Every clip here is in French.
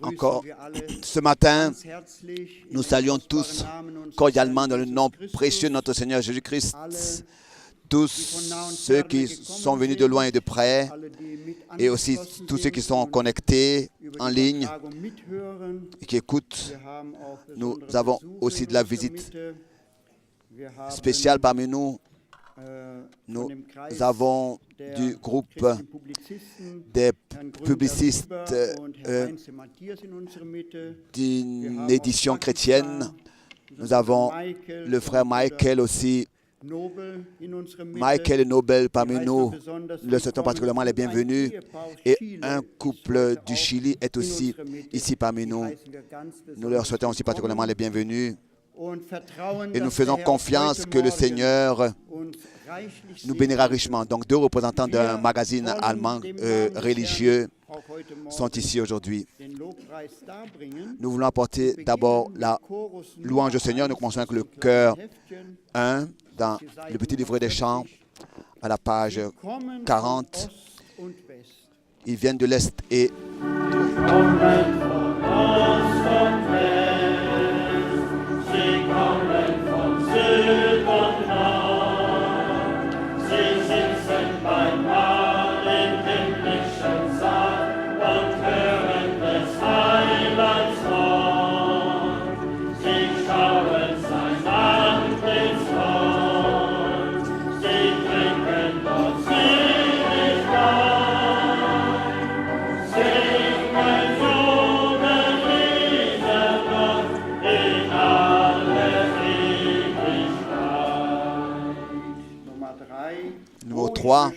Encore ce matin, nous saluons tous cordialement dans le nom précieux de notre Seigneur Jésus-Christ, tous ceux qui sont venus de loin et de près, et aussi tous ceux qui sont connectés en ligne et qui écoutent. Nous avons aussi de la visite spéciale parmi nous. Nous avons du groupe des publicistes d'une édition chrétienne. Nous avons le frère Michael aussi. Michael et Nobel parmi nous. Nous leur souhaitons particulièrement les bienvenus. Et un couple du Chili est aussi ici parmi nous. Nous leur souhaitons aussi particulièrement les bienvenus. Et nous faisons confiance que le Seigneur nous bénira richement. Donc, deux représentants d'un magazine allemand religieux sont ici aujourd'hui. Nous voulons apporter d'abord la louange au Seigneur. Nous commençons avec le chœur 1 dans le petit livret des chants à la page 40. Ils viennent de l'Est et numéro 3.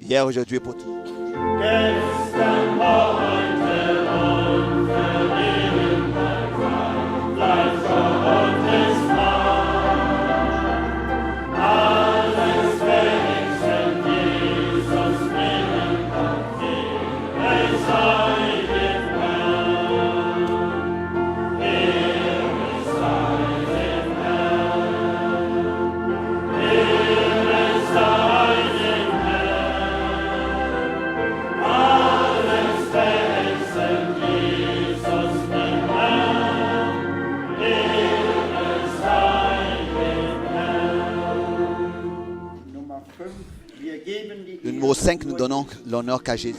Hier, aujourd'hui et pour tout. Le numéro 5, nous donnons l'honneur qu'à Jésus.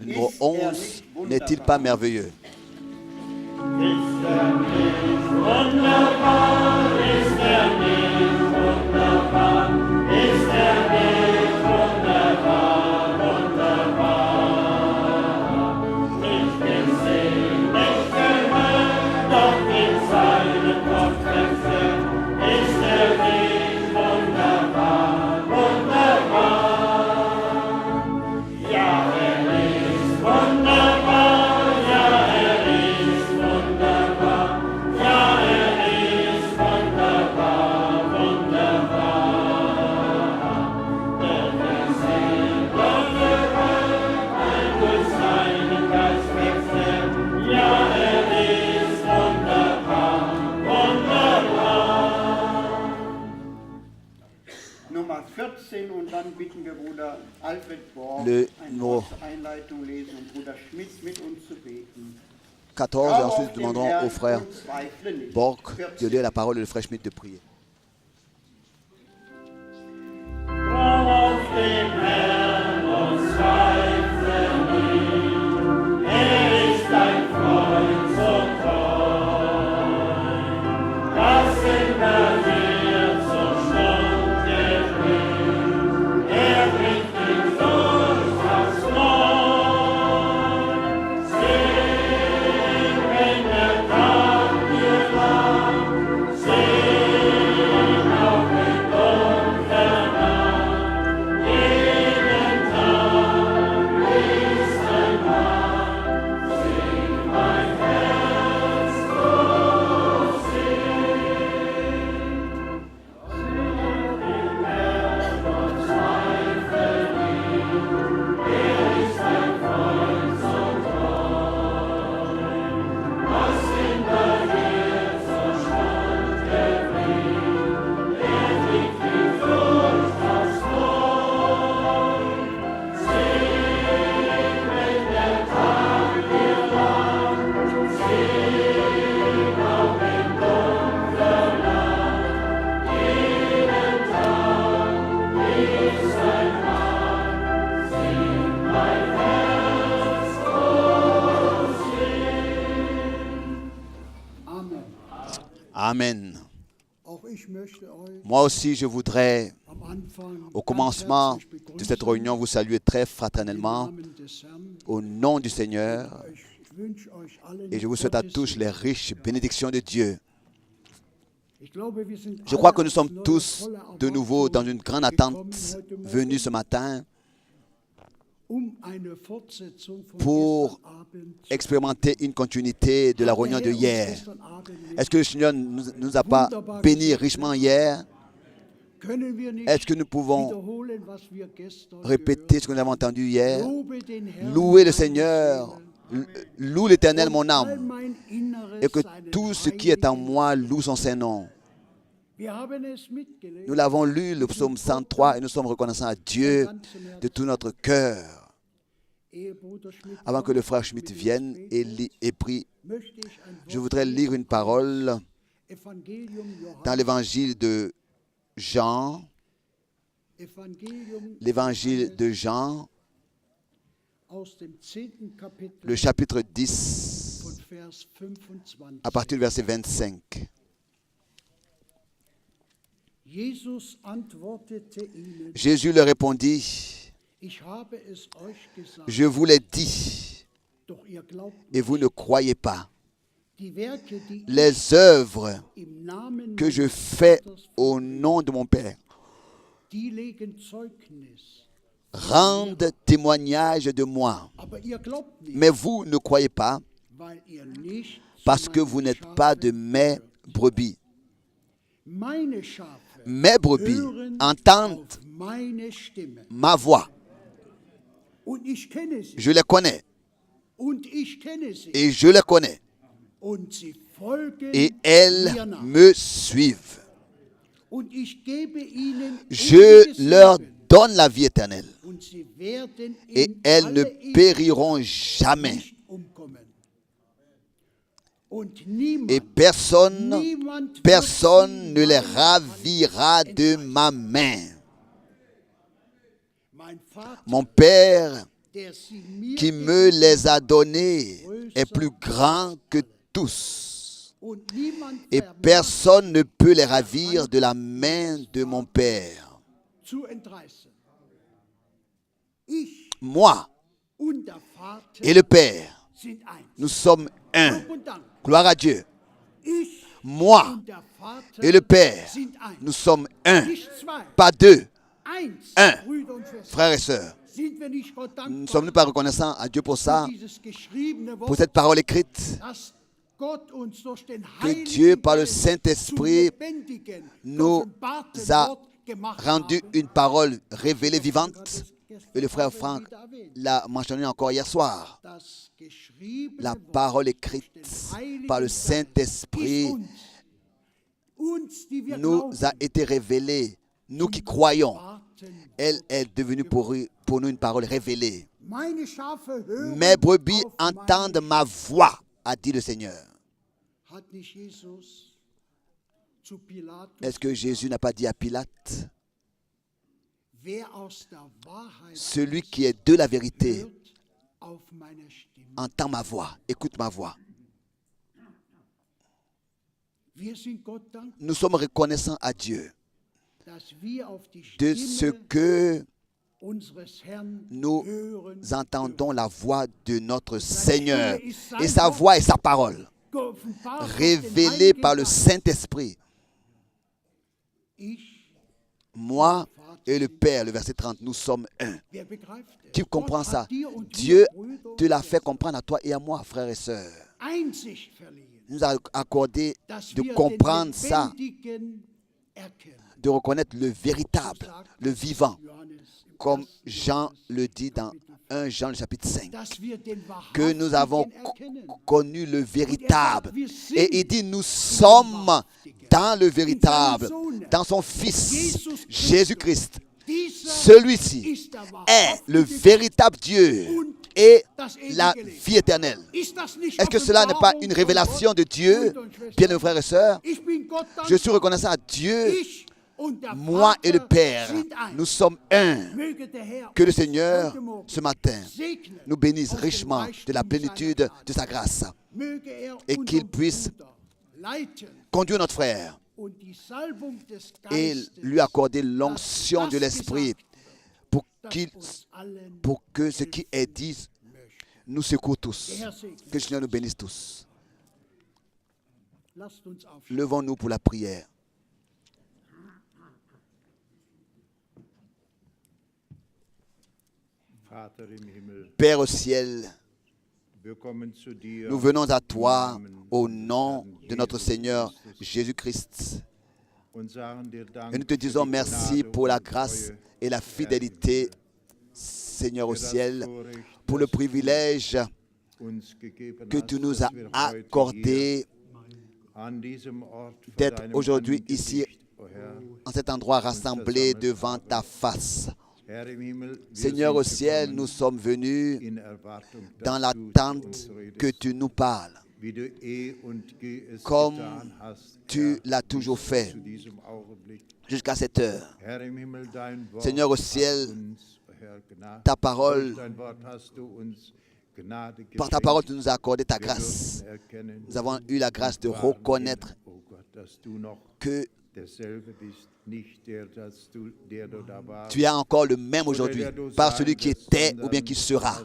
Le numéro 11, n'est-il pas merveilleux? Le numéro 14 et ensuite nous demanderons au frère Borg de lire la parole et le frère Schmidt de prier. Amen. Moi aussi, je voudrais, au commencement de cette réunion, vous saluer très fraternellement au nom du Seigneur. Et je vous souhaite à tous les riches bénédictions de Dieu. Je crois que nous sommes tous de nouveau dans une grande attente venus ce matin pour expérimenter une continuité de la réunion de hier. Est-ce que le Seigneur ne nous a pas bénis richement hier? Est-ce que nous pouvons répéter ce que nous avons entendu hier? Louez le Seigneur, loue l'Éternel mon âme, et que tout ce qui est en moi loue son Saint-Nom. Nous l'avons lu, le psaume 103, et nous sommes reconnaissants à Dieu de tout notre cœur. Avant que le frère Schmidt vienne et prie, je voudrais lire une parole dans l'évangile de Jean. L'évangile de Jean, le chapitre 10, à partir du verset 25. Jésus leur répondit: je vous l'ai dit, et vous ne croyez pas. Les œuvres que je fais au nom de mon Père rendent témoignage de moi. Mais vous ne croyez pas, parce que vous n'êtes pas de mes brebis. Mes brebis entendent ma voix. Je les connais. Et je les connais. Et elles me suivent. Je leur donne la vie éternelle. Et elles ne périront jamais. Et personne ne les ravira de ma main. Mon Père qui me les a donnés est plus grand que tous. Et personne ne peut les ravir de la main de mon Père. Moi et le Père, nous sommes un. Gloire à Dieu. Moi et le Père, nous sommes un. Pas deux. Un. Frères et sœurs, ne sommes-nous pas reconnaissants à Dieu pour ça, pour cette parole écrite, que Dieu, par le Saint-Esprit, nous a rendu une parole révélée, vivante. Et le frère Franck l'a mentionné encore hier soir. La parole écrite par le Saint-Esprit nous a été révélée. Nous qui croyons, elle est devenue pour nous une parole révélée. Mes brebis entendent ma voix. a dit le Seigneur. Est-ce que Jésus n'a pas dit à Pilate, celui qui est de la vérité entend ma voix, écoute ma voix. Nous sommes reconnaissants à Dieu de ce que nous entendons la voix de notre Seigneur et sa voix et sa parole révélée par le Saint-Esprit. Moi et le Père, le verset 30, nous sommes un. Tu comprends ça? Dieu te l'a fait comprendre à toi et à moi, frères et sœurs. Il nous a accordé de comprendre ça, de reconnaître le véritable, le vivant, comme Jean le dit dans 1 Jean le chapitre 5, que nous avons connu le véritable. Et il dit, nous sommes dans le véritable, dans son Fils, Jésus-Christ. Celui-ci est le véritable Dieu et la vie éternelle. Est-ce que cela n'est pas une révélation de Dieu, bien-aimés frères et sœurs? Je suis reconnaissant à Dieu. Moi et le Père, nous sommes un. Que le Seigneur, ce matin, nous bénisse richement de la plénitude de sa grâce et qu'il puisse conduire notre frère et lui accorder l'onction de l'Esprit pour que ce qui est dit nous secoue tous. Que le Seigneur nous bénisse tous. Levons-nous pour la prière. Père au ciel, nous venons à toi au nom de notre Seigneur Jésus-Christ. Et nous te disons merci pour la grâce et la fidélité, Seigneur au ciel, pour le privilège que tu nous as accordé d'être aujourd'hui ici, en cet endroit rassemblé devant ta face. Seigneur au ciel, nous sommes venus dans l'attente que tu nous parles, comme tu l'as toujours fait jusqu'à cette heure. Seigneur au ciel, ta parole, par ta parole, tu nous as accordé ta grâce. Nous avons eu la grâce de reconnaître que tu es encore le même aujourd'hui, pas celui qui était ou bien qui sera,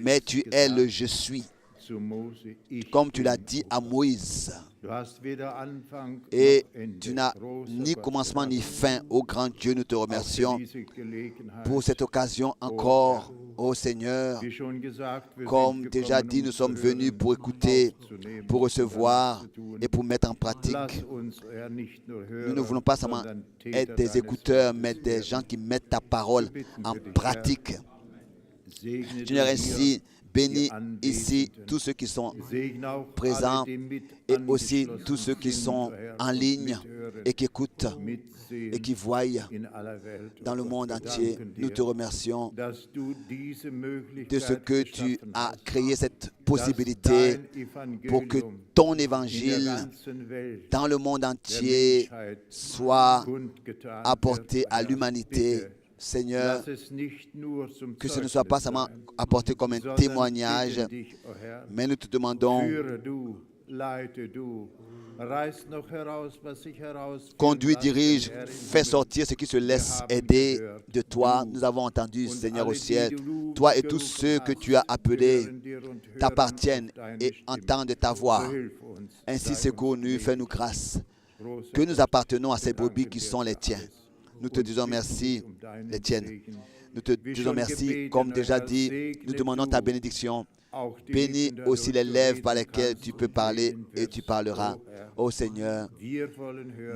mais tu es le je suis, comme tu l'as dit à Moïse. Et tu n'as ni commencement ni fin. Ô grand Dieu, nous te remercions pour cette occasion encore, ô Seigneur. Comme déjà dit, nous sommes venus pour écouter, pour recevoir et pour mettre en pratique. Nous ne voulons pas seulement être des écouteurs, mais des gens qui mettent ta parole en pratique. Seigneur, ainsi, bénis ici tous ceux qui sont présents et aussi tous ceux qui sont en ligne et qui écoutent et qui voient dans le monde entier. Nous te remercions de ce que tu as créé cette possibilité pour que ton évangile dans le monde entier soit apporté à l'humanité. Seigneur, que ce ne soit pas seulement apporté comme un témoignage, mais nous te demandons, conduis, dirige, fais sortir ce qui se laisse aider de toi. Nous avons entendu, Seigneur au ciel, toi et tous ceux que tu as appelés t'appartiennent et entendent ta voix. Ainsi secours-nous, fais-nous grâce, que nous appartenons à ces brebis qui sont les tiens. Nous te disons merci, les tiennes. Nous te disons merci, comme déjà dit, nous demandons ta bénédiction. Bénis aussi les lèvres par lesquelles tu peux parler et tu parleras. Ô Seigneur,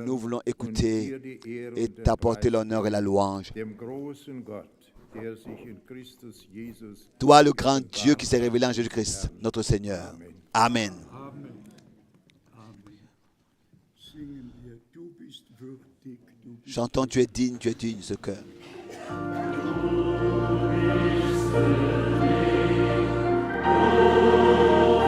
nous voulons écouter et t'apporter l'honneur et la louange. Toi, le grand Dieu qui s'est révélé en Jésus-Christ, notre Seigneur. Amen. Chantons, tu es digne, ce cœur. Oh,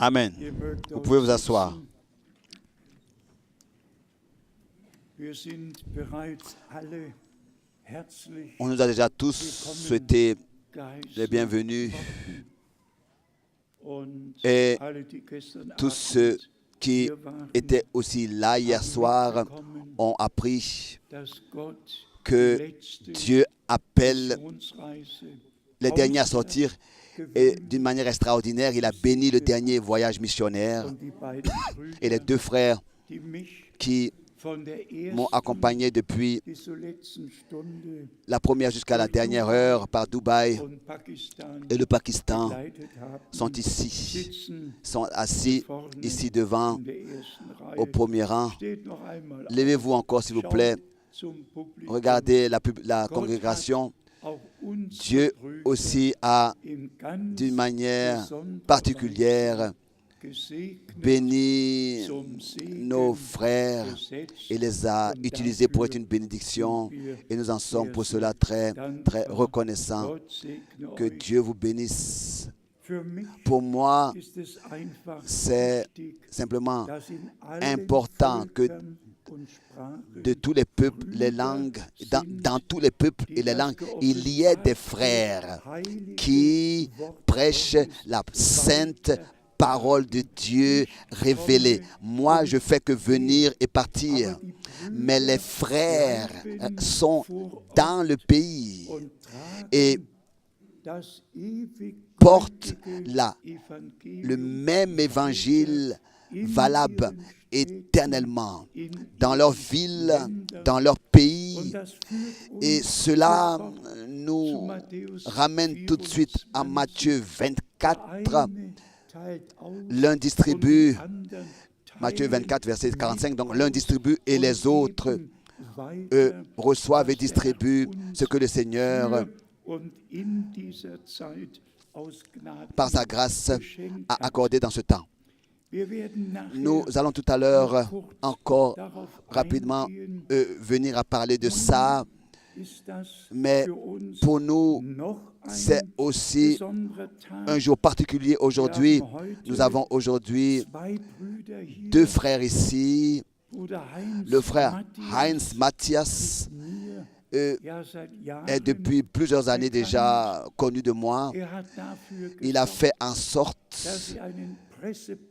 Amen. Vous pouvez vous asseoir. On nous a déjà tous souhaité les bienvenus et tous ceux qui étaient aussi là hier soir ont appris que Dieu appelle les derniers à sortir et d'une manière extraordinaire, il a béni le dernier voyage missionnaire et les deux frères qui m'ont accompagné depuis la première jusqu'à la dernière heure par Dubaï et le Pakistan sont ici, sont assis ici devant au premier rang. Levez-vous encore s'il vous plaît, regardez la congrégation. Dieu aussi a d'une manière particulière béni nos frères et les a utilisés pour être une bénédiction et nous en sommes pour cela très, très reconnaissants. Que Dieu vous bénisse. Pour moi, c'est simplement important que de tous les peuples, les langues, dans tous les peuples et les langues, il y ait des frères qui prêchent la sainte parole de Dieu révélée. Moi, je fais que venir et partir, mais les frères sont dans le pays et portent le même évangile valable éternellement dans leur ville, dans leur pays. Et cela nous ramène tout de suite à Matthieu 24. L'un distribue, Matthieu 24, verset 45, donc l'un distribue et les autres reçoivent et distribuent ce que le Seigneur, par sa grâce, a accordé dans ce temps. Nous allons tout à l'heure encore rapidement venir à parler de ça, mais pour nous, c'est aussi un jour particulier aujourd'hui. Nous avons aujourd'hui deux frères ici. Le frère Heinz Matthias est depuis plusieurs années déjà connu de moi. Il a fait en sorte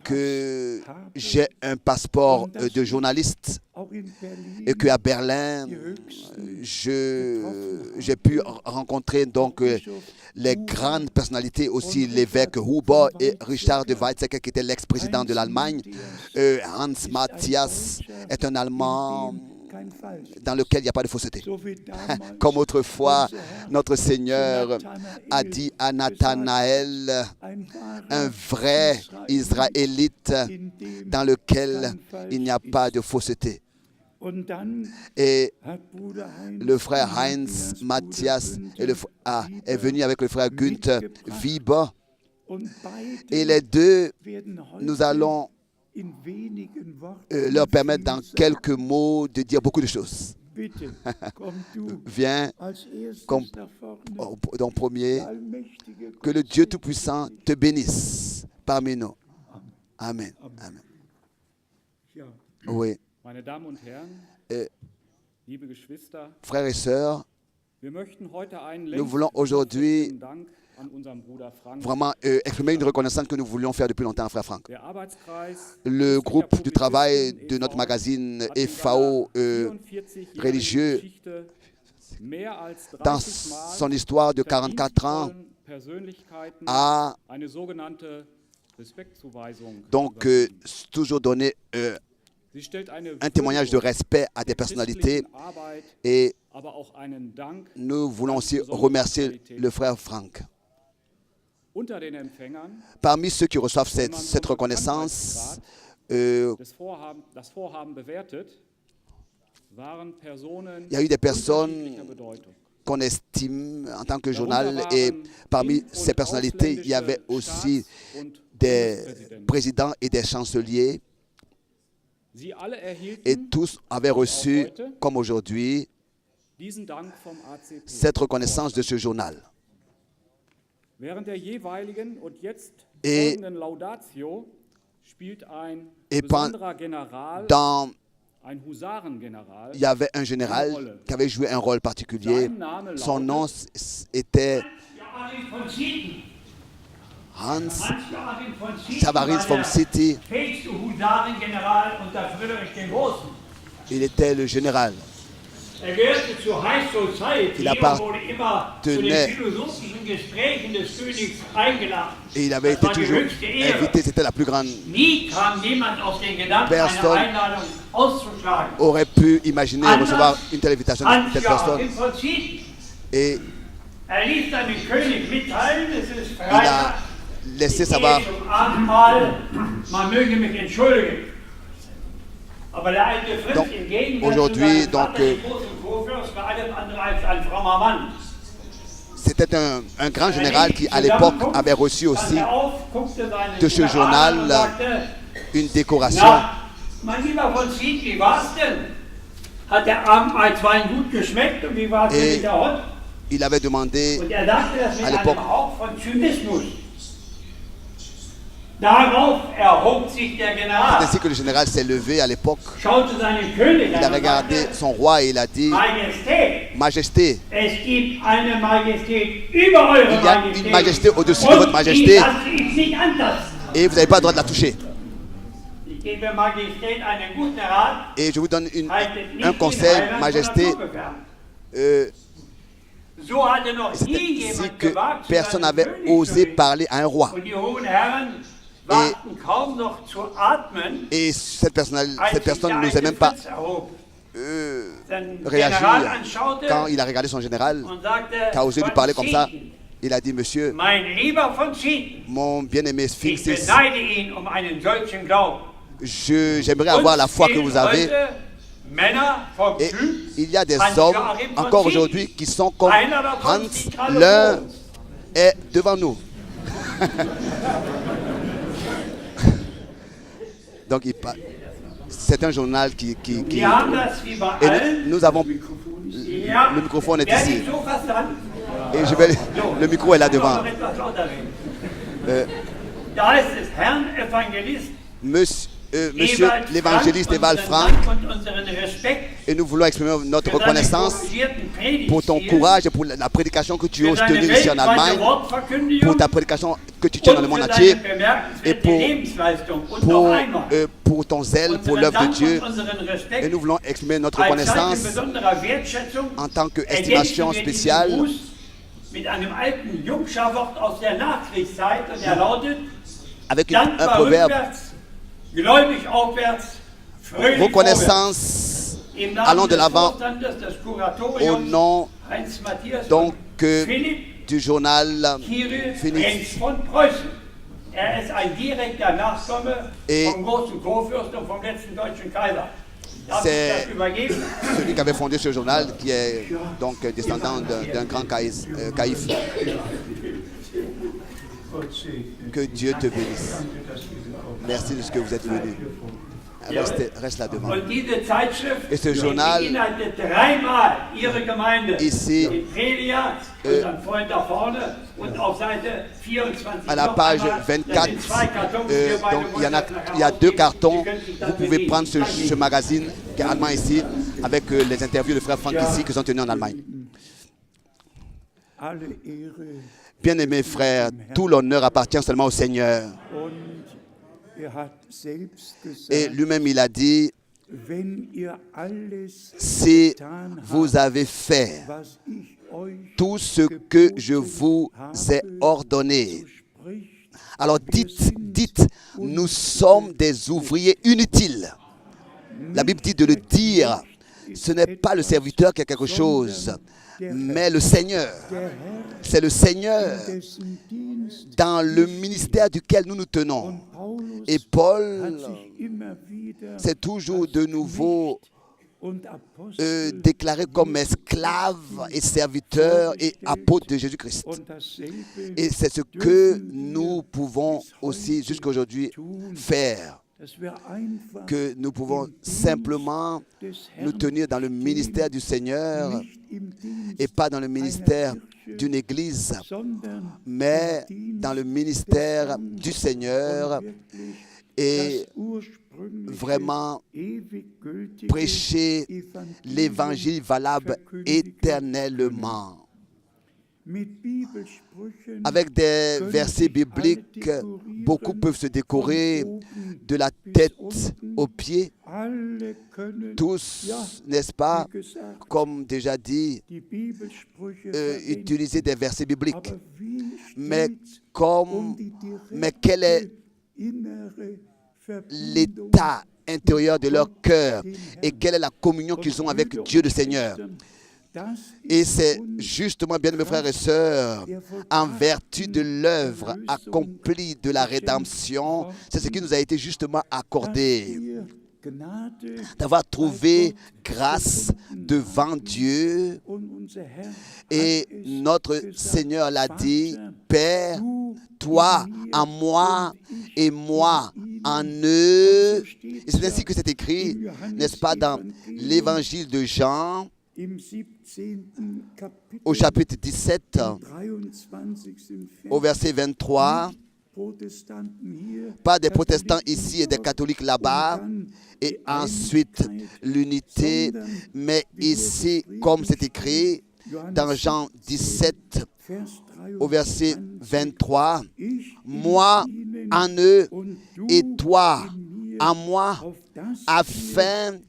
que j'ai un passeport de journaliste et qu'à Berlin, j'ai pu rencontrer donc les grandes personnalités, aussi l'évêque Huber et Richard de Weizsäcker qui était l'ex-président de l'Allemagne. Hans Matthias est un Allemand dans lequel il n'y a pas de fausseté. Comme autrefois, notre Seigneur a dit à Nathanaël, un vrai Israélite dans lequel il n'y a pas de fausseté. Et le frère Heinz Matthias est venu avec le frère Günther Wieber. Et les deux, nous allons leur permettre dans quelques mots de dire beaucoup de choses. Viens, donc premier, que le Dieu Tout-Puissant te bénisse parmi nous. Amen. Amen. Oui. Frères et sœurs, nous voulons aujourd'hui vraiment exprimer une reconnaissance que nous voulions faire depuis longtemps, frère Franck. Le groupe du travail de notre magazine FAO religieux, dans son histoire de 44 ans, a donc toujours donné un témoignage de respect à des personnalités et nous voulons aussi remercier le frère Franck. Parmi ceux qui reçoivent cette reconnaissance, il y a eu des personnes qu'on estime en tant que journal et parmi ces personnalités, il y avait aussi des présidents et des chanceliers et tous avaient reçu, comme aujourd'hui, cette reconnaissance de ce journal. Et Et pendant, il y avait un général qui avait joué un rôle particulier. Son nom était Hans Tavares von City. Il était le général. Il appartenait et il avait été toujours invité. C'était la plus grande personne aurait pu imaginer recevoir une telle invitation de telle personne. Et il a laissé savoir. Donc, aujourd'hui, c'était un grand général qui, à l'époque, avait reçu aussi de ce journal une décoration. Et il avait demandé à l'époque. C'est ainsi que le général s'est levé à l'époque. Il a regardé son roi et il a dit: Majesté, il y a une majesté au-dessus de votre majesté et vous n'avez pas le droit de la toucher. Et je vous donne un conseil, Majesté. C'est ainsi que personne n'avait osé parler à un roi. Et cette personne n'osait même pas réagir. Quand il a regardé son général, qui a osé lui parler comme ça, il a dit: Monsieur, mon bien-aimé Sphinx, j'aimerais avoir la foi que vous avez. Et il y a des hommes encore aujourd'hui qui sont comme Hans. L'un est devant nous. Donc c'est un journal qui et nous avons le microphone est ici. Et le micro est là devant. Monsieur l'évangéliste Eval Frank, et nous voulons exprimer notre reconnaissance pour ton courage et pour la prédication que tu oses tenir ici en Allemagne, pour ta prédication que tu tiens dans le monde entier, et pour ton zèle pour l'œuvre de Dieu. Et nous voulons exprimer notre reconnaissance en tant qu'estimation spéciale avec un proverbe: reconnaissance, allons de l'avant, au nom donc du journal Phoenix. Et c'est celui qui avait fondé ce journal, qui est donc descendant d'un grand caïf. Que Dieu te bénisse. Merci de ce que vous êtes venu. Reste là devant. Et ce journal, ici, à la page 24, donc il y a 2 cartons. Vous pouvez prendre ce magazine qui est allemand ici, avec les interviews de frère Frank ici qui sont tenus en Allemagne. Bien-aimés frères, tout l'honneur appartient seulement au Seigneur. Et lui-même, il a dit: si vous avez fait tout ce que je vous ai ordonné, alors dites, nous sommes des ouvriers inutiles. La Bible dit de le dire. Ce n'est pas le serviteur qui a quelque chose, mais le Seigneur. C'est le Seigneur dans le ministère duquel nous nous tenons. Et Paul s'est toujours de nouveau déclaré comme esclave et serviteur et apôtre de Jésus-Christ. Et c'est ce que nous pouvons aussi jusqu'à aujourd'hui faire. Que nous pouvons simplement nous tenir dans le ministère du Seigneur et pas dans le ministère d'une église, mais dans le ministère du Seigneur et vraiment prêcher l'évangile valable éternellement. Avec des versets bibliques, beaucoup peuvent se décorer de la tête aux pieds. Tous, n'est-ce pas, comme déjà dit, utiliser des versets bibliques. Mais quel est l'état intérieur de leur cœur et quelle est la communion qu'ils ont avec Dieu le Seigneur? Et c'est justement, bien mes frères et sœurs, en vertu de l'œuvre accomplie de la rédemption, c'est ce qui nous a été justement accordé, d'avoir trouvé grâce devant Dieu. Et notre Seigneur l'a dit, Père, toi en moi et moi en eux. Et c'est ainsi que c'est écrit, n'est-ce pas, dans l'évangile de Jean, au chapitre 17, au verset 23, pas des protestants ici et des catholiques là-bas, et ensuite l'unité, mais ici, comme c'est écrit dans Jean 17, au verset 23, moi en eux et toi en moi, afin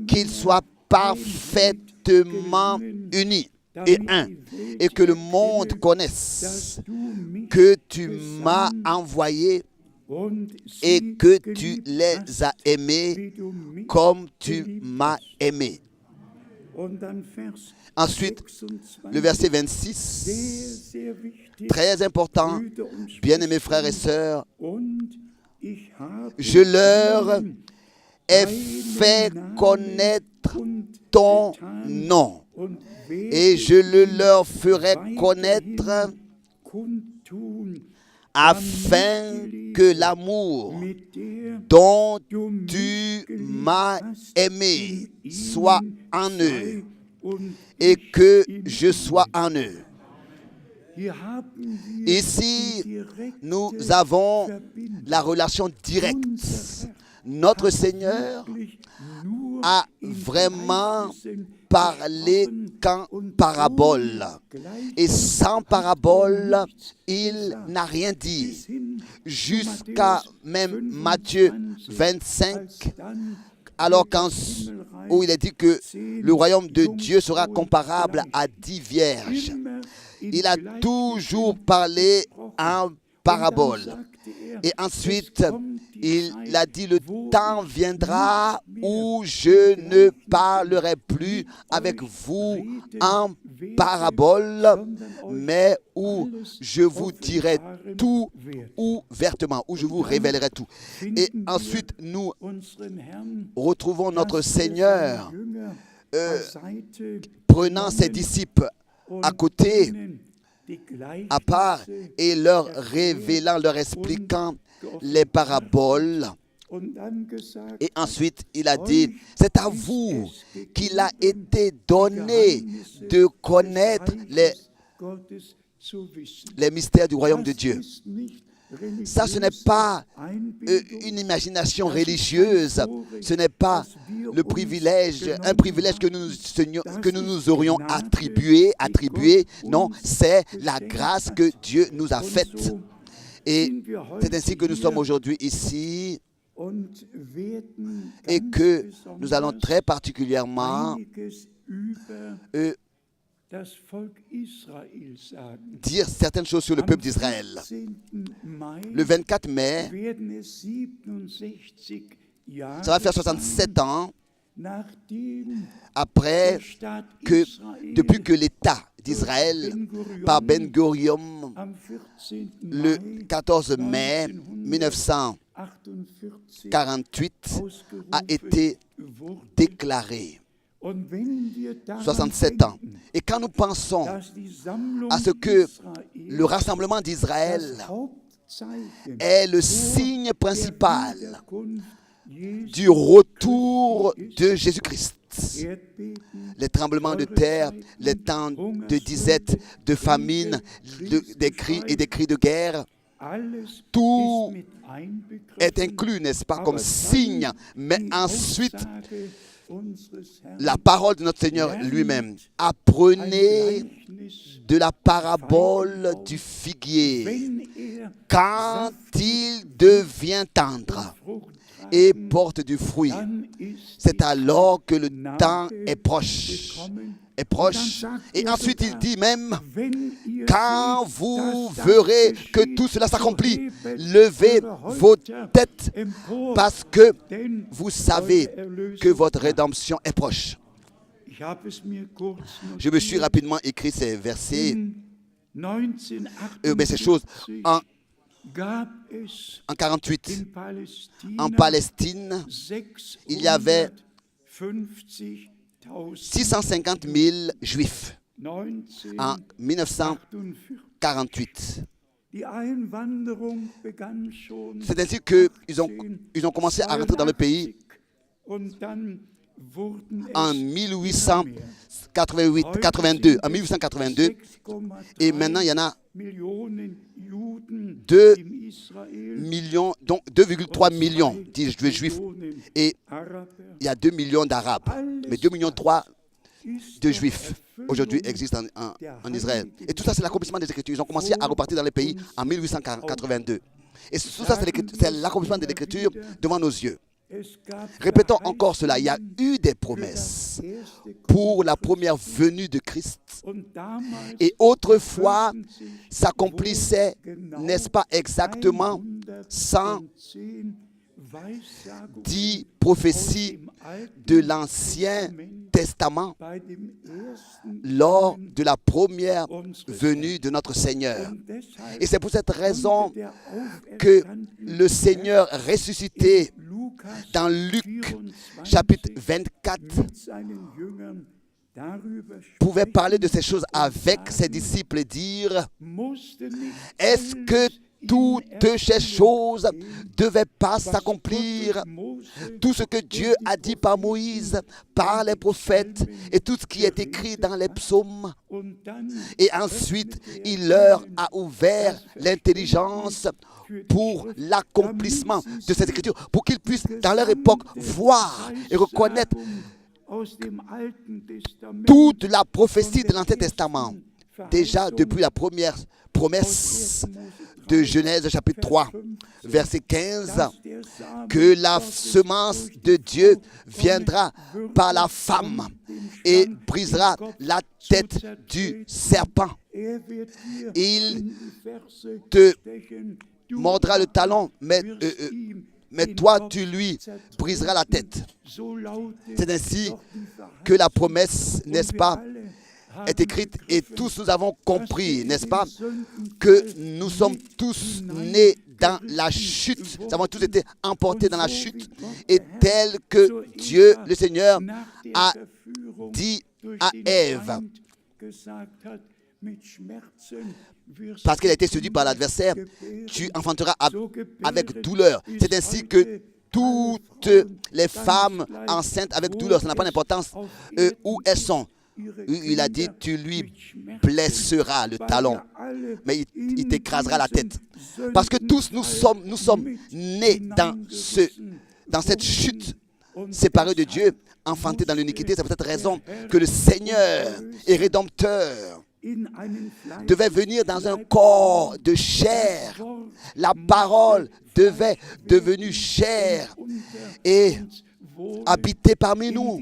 qu'ils soient parfaitement unis et un, et que le monde connaisse que tu m'as envoyé et que tu les as aimés comme tu m'as aimé. Ensuite, le verset 26, très important, bien-aimés frères et sœurs, je leur ai fait connaître ton nom et je le leur ferai connaître afin que l'amour dont tu m'as aimé soit en eux et que je sois en eux. Ici, nous avons la relation directe. Notre Seigneur a vraiment parlé qu'en parabole. Et sans parabole, il n'a rien dit. Jusqu'à même Matthieu 25, alors où il est dit que le royaume de Dieu sera comparable à 10 vierges. Il a toujours parlé en parabole. Et ensuite, il a dit, le temps viendra où je ne parlerai plus avec vous en parabole, mais où je vous dirai tout ouvertement, où je vous révélerai tout. Et ensuite, nous retrouvons notre Seigneur prenant ses disciples à côté, à part, et leur révélant, leur expliquant les paraboles. Et ensuite, il a dit, c'est à vous qu'il a été donné de connaître les mystères du royaume de Dieu. Ça, ce n'est pas une imagination religieuse, ce n'est pas un privilège que nous aurions attribué. Non, c'est la grâce que Dieu nous a faite. Et c'est ainsi que nous sommes aujourd'hui ici et que nous allons très particulièrement dire certaines choses sur le peuple d'Israël. Le 24 mai, ça va faire 67 ans après depuis que l'État d'Israël, par Ben Gurion, le 14 mai 1948, a été déclaré. 67 ans. Et quand nous pensons à ce que le rassemblement d'Israël est le signe principal du retour de Jésus-Christ, les tremblements de terre, les temps de disette, de famine, des cris de guerre, Tout est inclus, n'est-ce pas, comme signe. Mais ensuite, la parole de notre Seigneur lui-même. Apprenez de la parabole du figuier. Quand il devient tendre et porte du fruit, c'est alors que le temps est proche. Et ensuite il dit même, quand vous verrez que tout cela s'accomplit, levez vos têtes parce que vous savez que votre rédemption est proche. Je me suis rapidement écrit ces versets, ces choses en 48. En Palestine, il y avait 650 000 Juifs en 1948. C'est ainsi qu'ils ont commencé à rentrer dans le pays en 1882. Et maintenant, il y en a 2,3 millions de Juifs. Et il y a 2 millions d'Arabes. Mais 2,3 millions de Juifs aujourd'hui existent en Israël. Et tout ça, c'est l'accomplissement des Écritures. Ils ont commencé à repartir dans les pays en 1882. Et tout ça, c'est l'accomplissement des Écritures devant nos yeux. Répétons encore cela. Il y a eu des promesses pour la première venue de Christ. Et autrefois, s'accomplissait, n'est-ce pas exactement, 110 prophéties de l'Ancien Testament lors de la première venue de notre Seigneur. Et c'est pour cette raison que le Seigneur ressuscité dans Luc chapitre 24 pouvait parler de ces choses avec ses disciples et dire, est-ce que toutes ces choses ne devaient pas s'accomplir? Tout ce que Dieu a dit par Moïse, par les prophètes et tout ce qui est écrit dans les psaumes. Et ensuite, il leur a ouvert l'intelligence pour l'accomplissement de cette écriture, pour qu'ils puissent, dans leur époque, voir et reconnaître toute la prophétie de l'Ancien Testament. Déjà depuis la première promesse de Genèse chapitre 3, verset 15, que la semence de Dieu viendra par la femme et brisera la tête du serpent. Il te mordra le talon, mais toi, tu lui briseras la tête. C'est ainsi que la promesse, n'est-ce pas, est écrite et tous nous avons compris, n'est-ce pas, que nous sommes tous nés dans la chute. Nous avons tous été emportés dans la chute et tel que Dieu, le Seigneur, a dit à Ève, parce qu'elle a été séduite par l'adversaire, tu enfanteras avec douleur. C'est ainsi que toutes les femmes enceintes avec douleur, ça n'a pas d'importance où elles sont. Il a dit, tu lui blesseras le talon, mais il t'écrasera la tête. Parce que tous nous sommes nés dans cette chute, séparés de Dieu, enfantés dans l'iniquité. C'est pour cette raison que le Seigneur et Rédempteur devait venir dans un corps de chair. La parole devait devenir chair et habiter parmi nous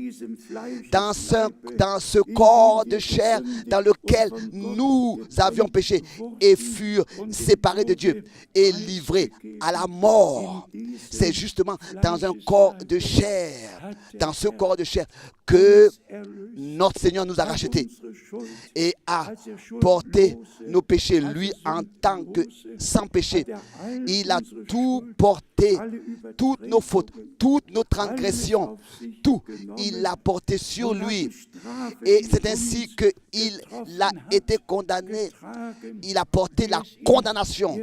dans ce corps de chair dans lequel nous avions péché et furent séparés de Dieu et livrés à la mort. C'est justement dans un corps de chair, dans ce corps de chair que notre Seigneur nous a rachetés et a porté nos péchés. Lui, en tant que sans péché, il a tout porté, toutes nos fautes, toutes nos transgressions, tout, il l'a porté sur lui. Et c'est ainsi qu'il a été condamné. Il a porté la condamnation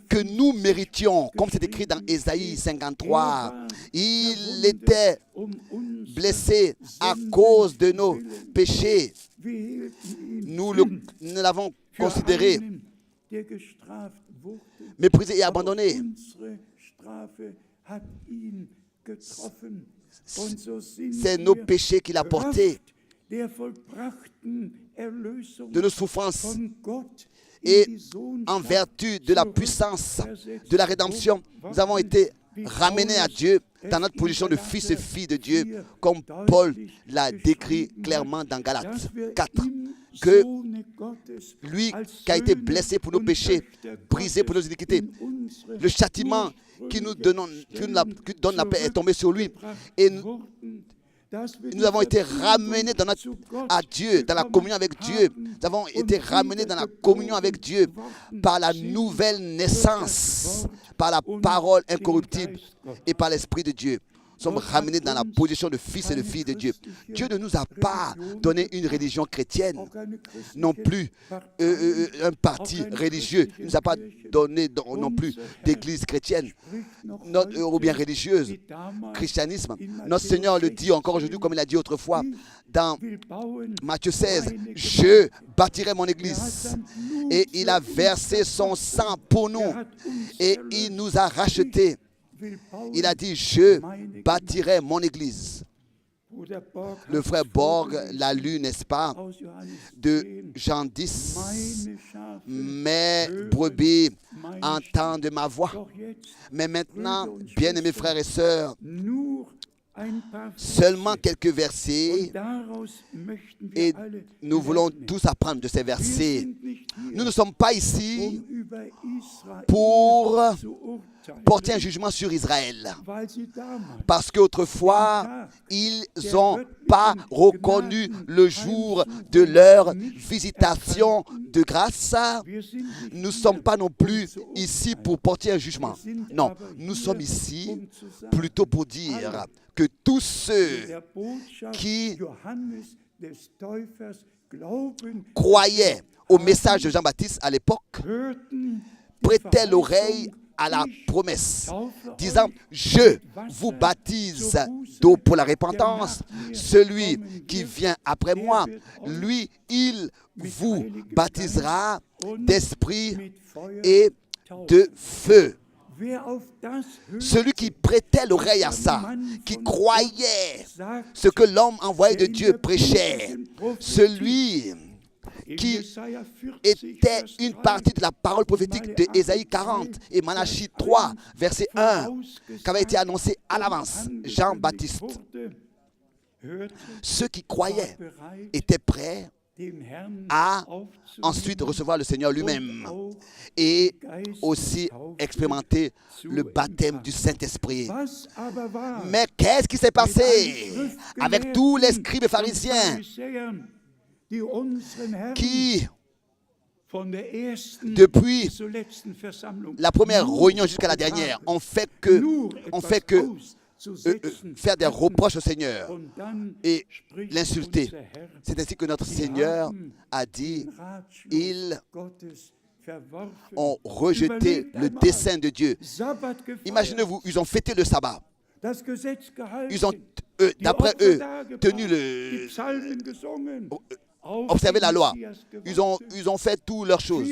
que nous méritions, comme c'est écrit dans Ésaïe 53. Il était blessé à cause de nos péchés. Nous l'avons considéré méprisé et abandonné. C'est nos péchés qu'il a portés, de nos souffrances. Et en vertu de la puissance de la rédemption, nous avons été ramenés à Dieu dans notre position de fils et filles de Dieu, comme Paul l'a décrit clairement dans Galates 4, que lui qui a été blessé pour nos péchés, brisé pour nos iniquités, le châtiment qui nous donne la paix est tombé sur lui. Et nous avons été ramenés à Dieu, dans la communion avec Dieu. Nous avons été ramenés dans la communion avec Dieu par la nouvelle naissance, par la parole incorruptible et par l'Esprit de Dieu. Nous sommes ramenés dans la position de fils et de filles de Dieu. Dieu ne nous a pas donné une religion chrétienne, non plus un parti religieux. Il ne nous a pas donné non plus d'église chrétienne ou bien religieuse, christianisme. Notre Seigneur le dit encore aujourd'hui comme il a dit autrefois dans Matthieu 16, « Je bâtirai mon église. » Et il a versé son sang pour nous et il nous a rachetés. Il a dit, je bâtirai mon église. Le frère Borg l'a lu, n'est-ce pas, de Jean 10. Mes brebis entendent ma voix. Mais maintenant, bien-aimés frères et sœurs, seulement quelques versets et nous voulons tous apprendre de ces versets. Nous ne sommes pas ici pour porter un jugement sur Israël, parce qu'autrefois ils n'ont pas reconnu le jour de leur visitation de grâce. Nous ne sommes pas non plus ici pour porter un jugement. Non, nous sommes ici plutôt pour dire que tous ceux qui croyaient au message de Jean-Baptiste à l'époque prêtaient l'oreille à la promesse, disant, je vous baptise d'eau pour la repentance. Celui qui vient après moi, lui, il vous baptisera d'esprit et de feu. Celui qui prêtait l'oreille à ça, qui croyait ce que l'homme envoyé de Dieu prêchait, celui qui était une partie de la parole prophétique de Ésaïe 40 et Malachie 3, verset 1, qui avait été annoncé à l'avance, Jean-Baptiste. Ceux qui croyaient étaient prêts à ensuite recevoir le Seigneur lui-même et aussi expérimenter le baptême du Saint-Esprit. Mais qu'est-ce qui s'est passé avec tous les scribes et pharisiens qui, depuis la première réunion jusqu'à la dernière, ont fait que faire des reproches au Seigneur et l'insulter. C'est ainsi que notre Seigneur a dit, ils ont rejeté le dessein de Dieu. Imaginez-vous, ils ont fêté le sabbat. Ils ont, d'après eux, tenu observé la loi. Ils ont fait toutes leurs choses,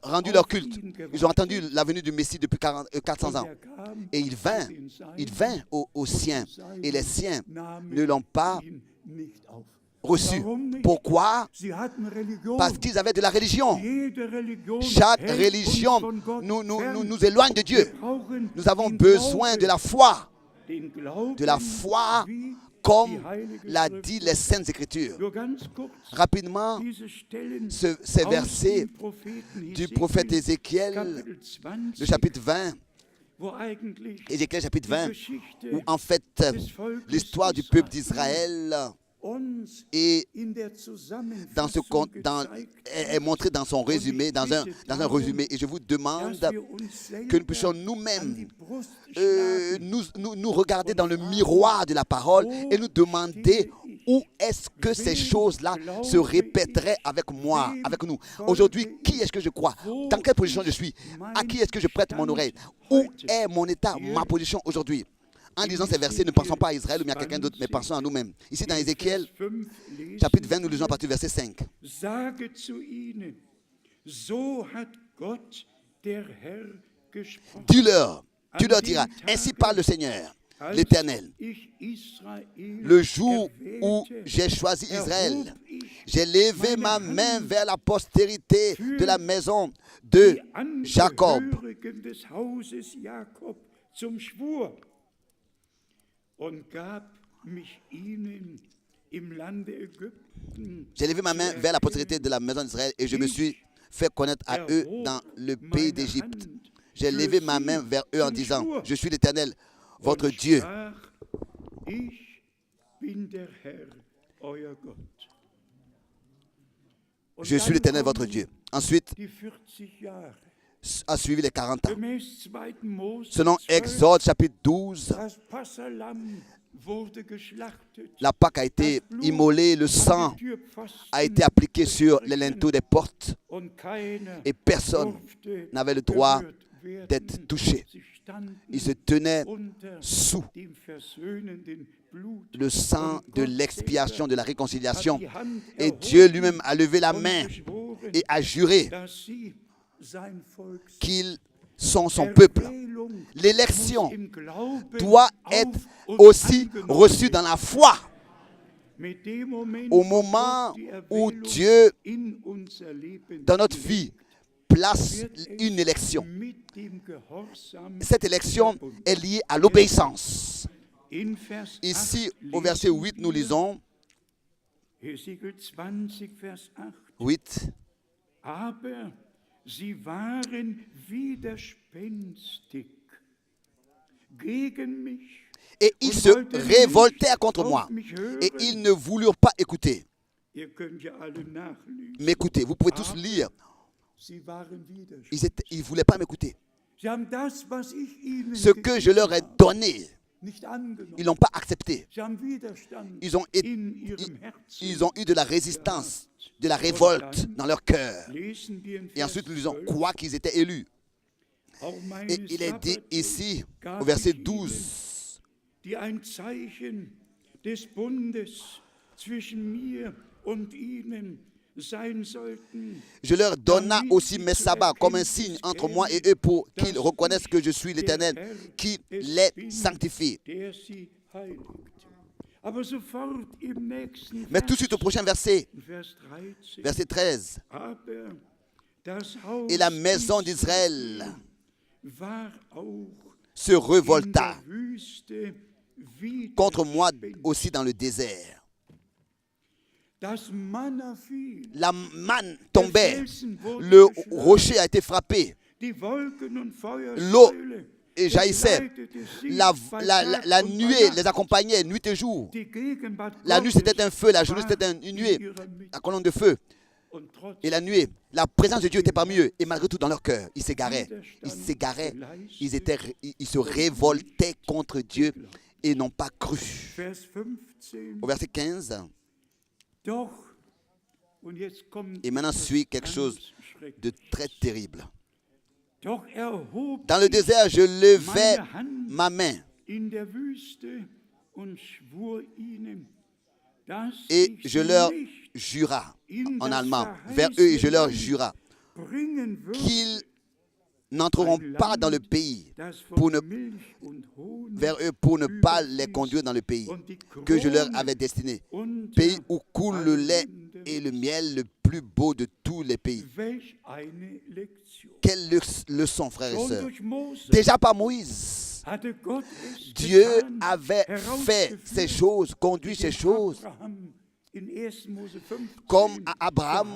rendu leur culte. Ils ont attendu la venue du Messie depuis 400 ans. Et il vint aux siens. Et les siens ne l'ont pas reçu. Pourquoi? Parce qu'ils avaient de la religion. Chaque religion nous éloigne de Dieu. Nous avons besoin de la foi. De la foi comme l'a dit les Saintes Écritures. Rapidement, ces versets du prophète Ézéchiel, le chapitre 20, Ézéchiel chapitre 20, où en fait l'histoire du peuple d'Israël est montrée dans son résumé, dans un résumé. Et je vous demande que nous puissions nous-mêmes nous regarder dans le miroir de la parole et nous demander où est-ce que ces choses-là se répéteraient avec moi, avec nous. Aujourd'hui, qui est-ce que je crois? Dans quelle position je suis? À qui est-ce que je prête mon oreille? Où est mon état, ma position aujourd'hui? En lisant ces versets, ne pensons pas à Israël ou bien à quelqu'un d'autre, mais pensons à nous-mêmes. Ici dans Ézéchiel, chapitre 20, nous lisons à partir du verset 5. Dis-leur, tu leur diras, ainsi parle le Seigneur, l'Éternel. Le jour où j'ai choisi Israël, j'ai levé ma main vers la postérité de la maison de Jacob. J'ai levé ma main vers la postérité de la maison d'Israël et je me suis fait connaître à eux dans le pays d'Égypte. J'ai levé ma main vers eux en disant, je suis l'Éternel, votre Dieu. Je suis l'Éternel, votre Dieu. Ensuite, a suivi les 40 ans. Selon Exode chapitre 12, la Pâque a été immolée, le sang a été appliqué sur les linteaux des portes et personne n'avait le droit d'être touché. Il se tenait sous le sang de l'expiation, de la réconciliation. Et Dieu lui-même a levé la main et a juré qu'ils sont son peuple. L'élection doit être aussi reçue dans la foi. Au moment où Dieu, dans notre vie, place une élection, cette élection est liée à l'obéissance. Ici, au verset 8, nous lisons 8. Sie waren widerspenstig gegen mich. Et ils se révoltèrent contre moi. Et ils ne voulurent pas écouter. M'écouter, vous pouvez tous lire. Ils ne voulaient pas m'écouter. Ce que je leur ai donné, ils n'ont pas accepté. Ils ont eu de la résistance, de la révolte dans leur cœur. Et ensuite, nous disons, quoi qu'ils étaient élus. Et il est dit ici, au verset 12, je leur donna aussi mes sabbats comme un signe entre moi et eux pour qu'ils reconnaissent que je suis l'Éternel qui les sanctifie. Mais tout de suite au prochain verset, verset 13, et la maison d'Israël se révolta contre moi aussi dans le désert. La manne tombait, le rocher a été frappé, l'eau jaillissait, la nuée les accompagnait nuit et jour. La nuit c'était un feu, la journée c'était une nuée, la colonne de feu. Et la nuée, la présence de Dieu était parmi eux. Et malgré tout dans leur cœur, ils s'égaraient. Ils se révoltaient contre Dieu et n'ont pas cru. Au verset 15, et maintenant suit quelque chose de très terrible. Dans le désert, je levai ma main et je leur jura, en allemand, vers eux, et je leur jura qu'ils n'entreront pas dans le pays vers eux pour ne pas les conduire dans le pays que je leur avais destiné, pays où coule le lait et le miel, le plus beau de tous les pays. Quelle leçon, frères et sœurs! Déjà par Moïse, Dieu avait fait ces choses, conduit ces choses. Comme à Abraham,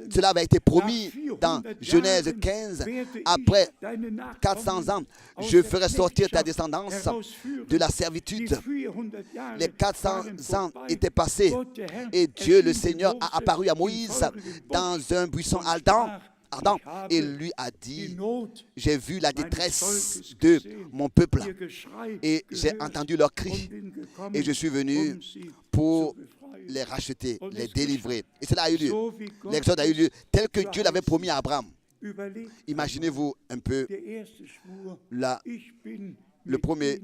cela avait été promis dans Genèse 15. Après 400 ans, je ferai sortir ta descendance de la servitude. Les 400 ans étaient passés et Dieu, le Seigneur, a apparu à Moïse dans un buisson ardent et lui a dit, j'ai vu la détresse de mon peuple et j'ai entendu leurs cris et je suis venu pour les racheter, les délivrer. Et cela a eu lieu. L'exode a eu lieu tel que Dieu l'avait promis à Abraham. Imaginez-vous un peu le premier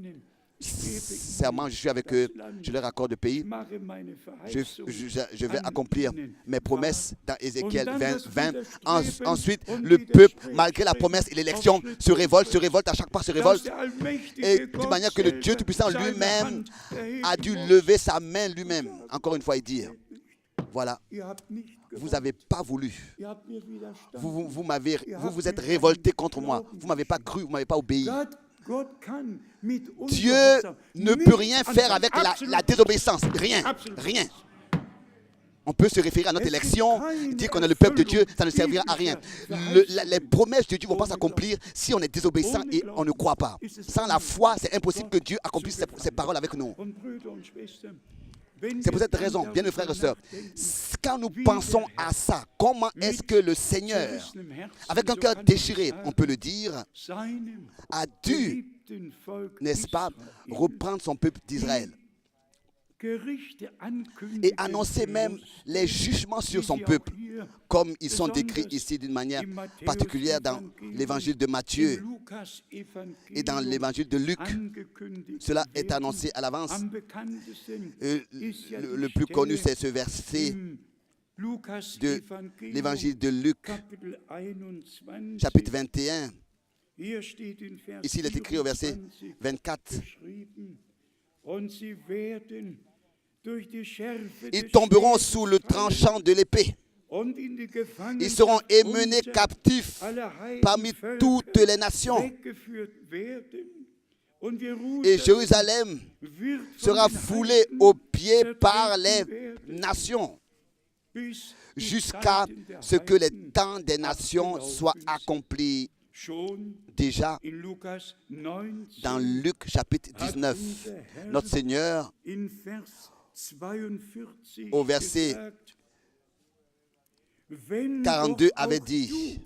serment, je suis avec eux, je leur accorde le pays. Je vais accomplir mes promesses dans Ézéchiel 20. Ensuite, le peuple, malgré la promesse et l'élection, se révolte, à chaque pas se révolte. Et de manière que le Dieu Tout-Puissant lui-même a dû lever sa main lui-même, encore une fois, et dire, voilà, vous n'avez pas voulu. Vous vous êtes révolté contre moi. Vous ne m'avez pas cru, vous ne m'avez pas obéi. Dieu ne peut rien faire avec la désobéissance. Rien. On peut se référer à notre élection, dire qu'on est le peuple de Dieu, ça ne servira à rien. Les promesses de Dieu ne vont pas s'accomplir si on est désobéissant et on ne croit pas. Sans la foi, c'est impossible que Dieu accomplisse ses paroles avec nous. C'est pour cette raison, bien mes frères et sœurs, quand nous pensons à ça, comment est-ce que le Seigneur, avec un cœur déchiré, on peut le dire, a dû, n'est-ce pas, reprendre son peuple d'Israël et annoncer même les jugements sur son peuple, comme ils sont décrits ici d'une manière particulière dans l'évangile de Matthieu et dans l'évangile de Luc. Cela est annoncé à l'avance. Le plus connu, c'est ce verset de l'évangile de Luc, chapitre 21. Ici, il est écrit au verset 24. Ils tomberont sous le tranchant de l'épée. Ils seront emmenés captifs parmi toutes les nations. Et Jérusalem sera foulée aux pieds par les nations, jusqu'à ce que les temps des nations soient accomplis. Déjà, dans Luc chapitre 19, notre Seigneur, au verset 42, avait dit,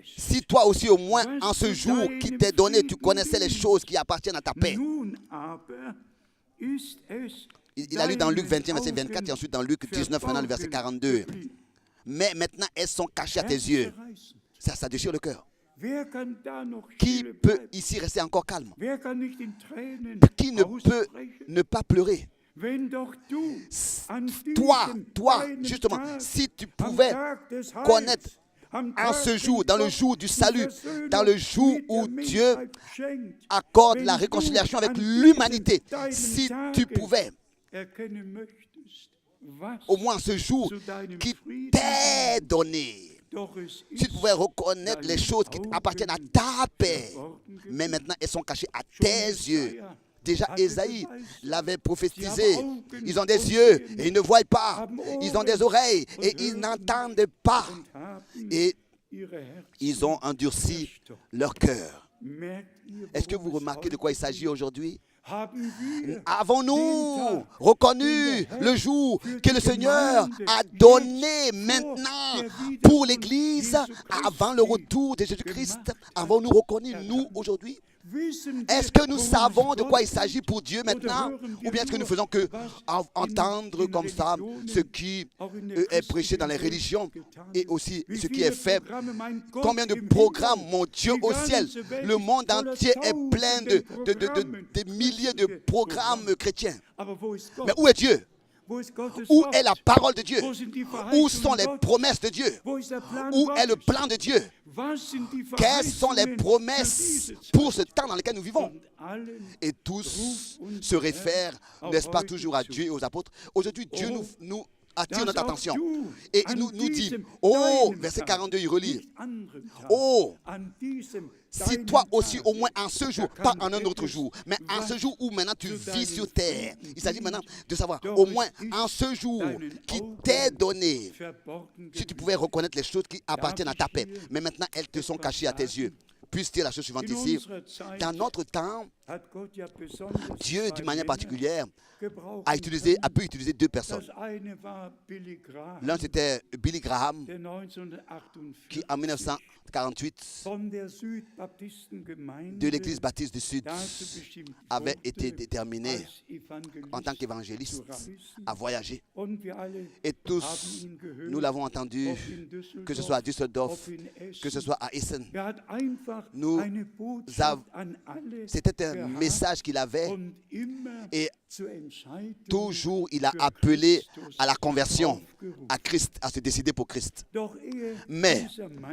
si toi aussi au moins en ce jour qui t'est donné, tu connaissais les choses qui appartiennent à ta paix. Il a lu dans Luc 21, verset 24, et ensuite dans Luc 19, maintenant le verset 42. Mais maintenant, elles sont cachées à tes yeux. Ça déchire le cœur. Qui peut ici rester encore calme? Qui ne peut ne pas pleurer? Toi, justement, si tu pouvais connaître en ce jour, dans le jour du salut, dans le jour où Dieu accorde la réconciliation avec l'humanité, si tu pouvais, au moins ce jour qui t'est donné, si tu pouvais reconnaître les choses qui appartiennent à ta paix, mais maintenant elles sont cachées à tes yeux. Déjà Ésaïe l'avait prophétisé. Ils ont des yeux et ils ne voient pas. Ils ont des oreilles et ils n'entendent pas. Et ils ont endurci leur cœur. Est-ce que vous remarquez de quoi il s'agit aujourd'hui? Avons-nous reconnu le jour que le Seigneur a donné maintenant pour l'Église avant le retour de Jésus-Christ? Avons-nous reconnu, nous, aujourd'hui? Est-ce que nous savons de quoi il s'agit pour Dieu maintenant? Ou bien est-ce que nous faisons que entendre comme ça ce qui est prêché dans les religions et aussi ce qui est fait? Combien de programmes, mon Dieu, au ciel? Le monde entier est plein de milliers de programmes chrétiens. Mais où est Dieu? Où est la parole de Dieu? Où sont les promesses de Dieu? Où est le plan de Dieu? Quelles sont les promesses pour ce temps dans lequel nous vivons? Et tous se réfèrent, n'est-ce pas, toujours à Dieu et aux apôtres. Aujourd'hui, Dieu nous attire notre attention. Et il nous dit, oh, verset 42, il relit, oh, si toi aussi, au moins en ce jour, pas en un autre jour, mais en ce jour où maintenant tu vis sur terre, il s'agit maintenant de savoir, au moins en ce jour qui t'est donné, si tu pouvais reconnaître les choses qui appartiennent à ta paix, mais maintenant elles te sont cachées à tes yeux. puisse dire la chose suivante ici. Dans notre temps, Dieu, d'une manière particulière, a pu utiliser deux personnes. L'un, c'était Billy Graham, qui en 1948, de l'Église baptiste du Sud, avait été déterminé en tant qu'évangéliste à voyager. Et tous, nous l'avons entendu, que ce soit à Düsseldorf, que ce soit à Essen. C'était un message qu'il avait et toujours il a appelé à la conversion, à Christ, à se décider pour Christ. Mais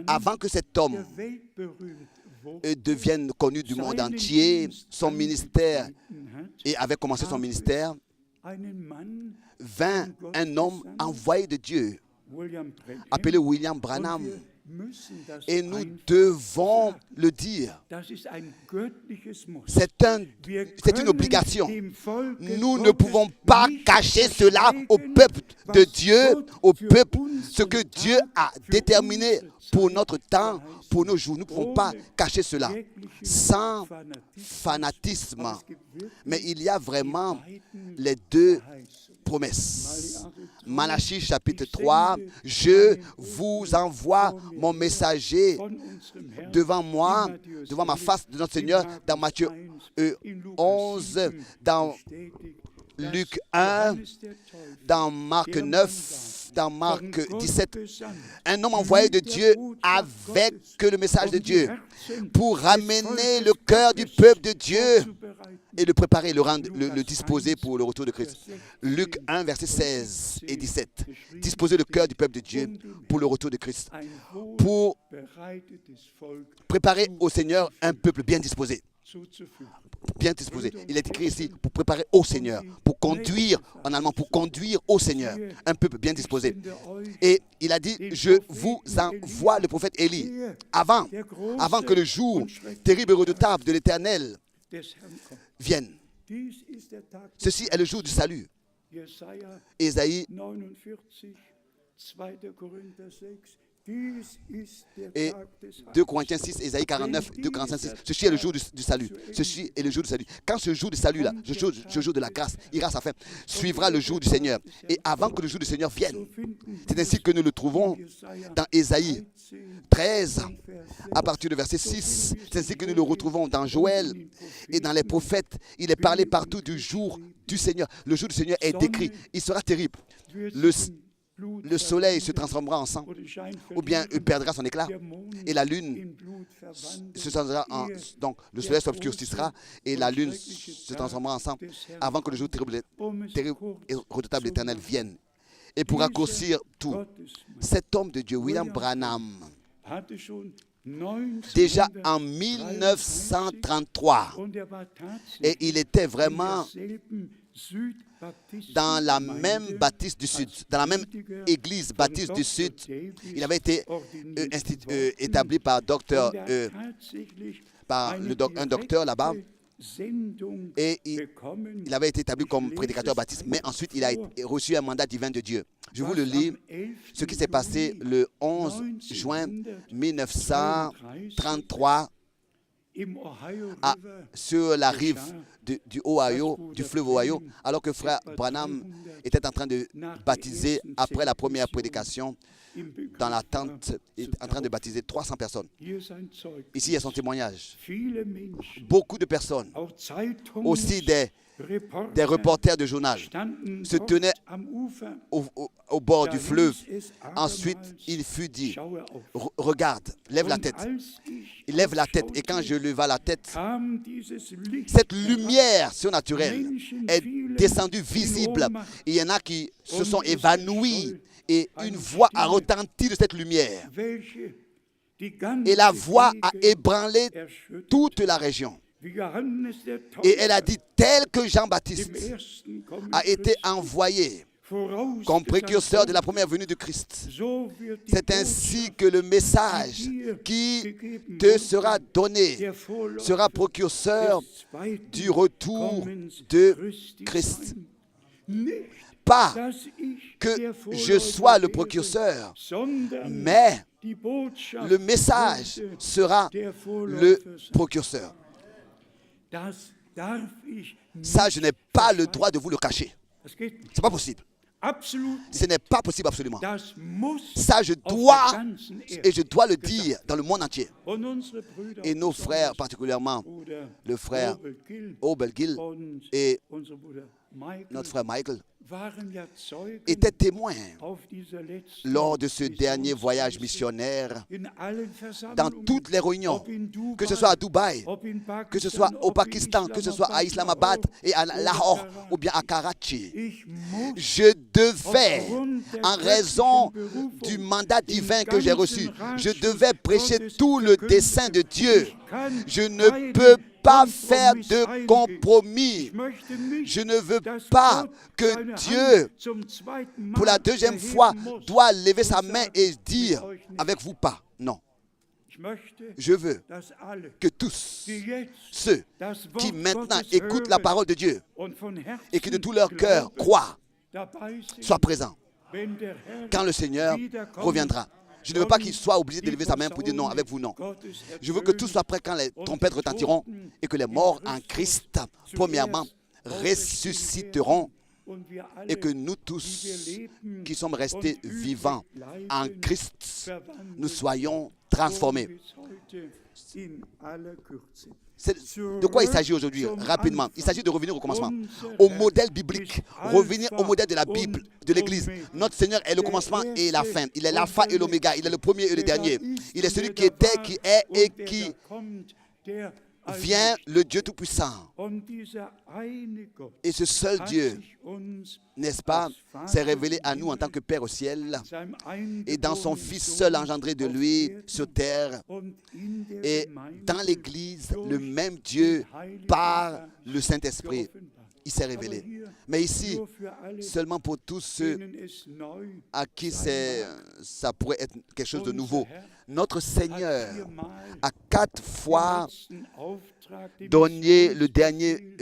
avant que cet homme devienne connu du monde entier, son ministère, et avait commencé son ministère, vint un homme envoyé de Dieu, appelé William Branham. Et nous devons le dire. C'est une obligation. Nous ne pouvons pas cacher cela au peuple de Dieu, au peuple, ce que Dieu a déterminé pour notre temps, pour nos jours. Nous ne pouvons pas cacher cela sans fanatisme. Mais il y a vraiment les deux promesses. Malachie chapitre 3, je vous envoie mon messager devant moi, devant ma face de notre Seigneur, dans Matthieu 11, dans Luc 1, dans Marc 9, dans Marc 17. Un homme envoyé de Dieu avec le message de Dieu pour ramener le cœur du peuple de Dieu et le préparer, le disposer pour le retour de Christ. Luc 1, versets 16 et 17. Disposer le cœur du peuple de Dieu pour le retour de Christ. Pour préparer au Seigneur un peuple bien disposé. Bien disposé. Il est écrit ici pour préparer au Seigneur, pour conduire, en allemand, pour conduire au Seigneur, un peuple bien disposé. Et il a dit, je vous envoie le prophète Élie, avant que le jour terrible et redoutable de l'Éternel vienne. Ceci est le jour du salut. Ésaïe et 2 Corinthiens 6, Ésaïe 49, 2 Corinthiens 6. Ceci est le jour du salut. Ceci est le jour du salut. Quand ce jour du salut-là, ce jour de la grâce, ira à sa fin, suivra le jour du Seigneur. Et avant que le jour du Seigneur vienne, c'est ainsi que nous le trouvons dans Ésaïe 13, à partir du verset 6. C'est ainsi que nous le retrouvons dans Joël et dans les prophètes. Il est parlé partout du jour du Seigneur. Le jour du Seigneur est décrit. Il sera terrible. Le soleil se transformera en sang, ou bien il perdra son éclat, et la lune se transformera en... Donc, le soleil s'obscurcira, et la lune se transformera en sang, avant que le jour terrible et redoutable éternel vienne. Et pour raccourcir tout, cet homme de Dieu, William Branham, déjà en 1933, et il était vraiment dans la même baptiste du Sud, dans la même église baptiste du Sud. Il avait été établi par un docteur là-bas, et il avait été établi comme prédicateur baptiste, mais ensuite il a reçu un mandat divin de Dieu. Je vous le lis, ce qui s'est passé le 11 juin 1933 sur la rive du Ohio, du fleuve Ohio, alors que frère Branham était en train de baptiser, après la première prédication, dans la tente, en train de baptiser 300 personnes. Ici, il y a son témoignage. Beaucoup de personnes, aussi des reporters de journal, se tenaient au bord du fleuve. Ensuite, il fut dit, regarde, lève la tête. Il lève la tête, et quand je leva la tête, cette lumière surnaturelle est descendue visible. Il y en a qui se sont évanouis, et une voix a retenti de cette lumière. Et la voix a ébranlé toute la région. Et elle a dit, tel que Jean-Baptiste a été envoyé comme précurseur de la première venue de Christ, c'est ainsi que le message qui te sera donné sera précurseur du retour de Christ. Pas que je sois le précurseur, mais Le message sera le précurseur. Ça, je n'ai pas le droit de vous le cacher. Ce n'est pas possible. Ce n'est pas possible absolument. Ça, je dois le dire dans le monde entier. Et nos frères, particulièrement le frère Obelgil et notre frère Michael, étaient témoins lors de ce dernier voyage missionnaire dans toutes les réunions, que ce soit à Dubaï, que ce soit au Pakistan, que ce soit à Islamabad et à Lahore ou bien à Karachi. Je devais, en raison du mandat divin que j'ai reçu, je devais prêcher tout le dessein de Dieu. Je ne peux pas faire de compromis. Je ne veux pas que Dieu, pour la deuxième fois, doit lever sa main et dire « avec vous pas ». Non. Je veux que tous ceux qui maintenant écoutent la parole de Dieu et qui de tout leur cœur croient soient présents quand le Seigneur reviendra. Je ne veux pas qu'il soit obligé de lever sa main pour dire non, avec vous non. Je veux que tout soit prêt quand les trompettes retentiront et que les morts en Christ, premièrement, ressusciteront et que nous tous qui sommes restés vivants en Christ, nous soyons transformés. C'est de quoi il s'agit aujourd'hui, rapidement. Il s'agit de revenir au commencement, au modèle biblique, revenir au modèle de la Bible, de l'Église. Notre Seigneur est le commencement et la fin. Il est l'alpha et l'oméga, il est le premier et le dernier. Il est celui qui était, qui est et qui vient, le Dieu Tout-Puissant. Et ce seul Dieu, n'est-ce pas, s'est révélé à nous en tant que Père au ciel et dans son Fils seul engendré de lui sur terre. Et dans l'Église, le même Dieu, par le Saint-Esprit, il s'est révélé. Mais ici, seulement pour tous ceux à qui ça pourrait être quelque chose de nouveau. Notre Seigneur a 4 fois donné le dernier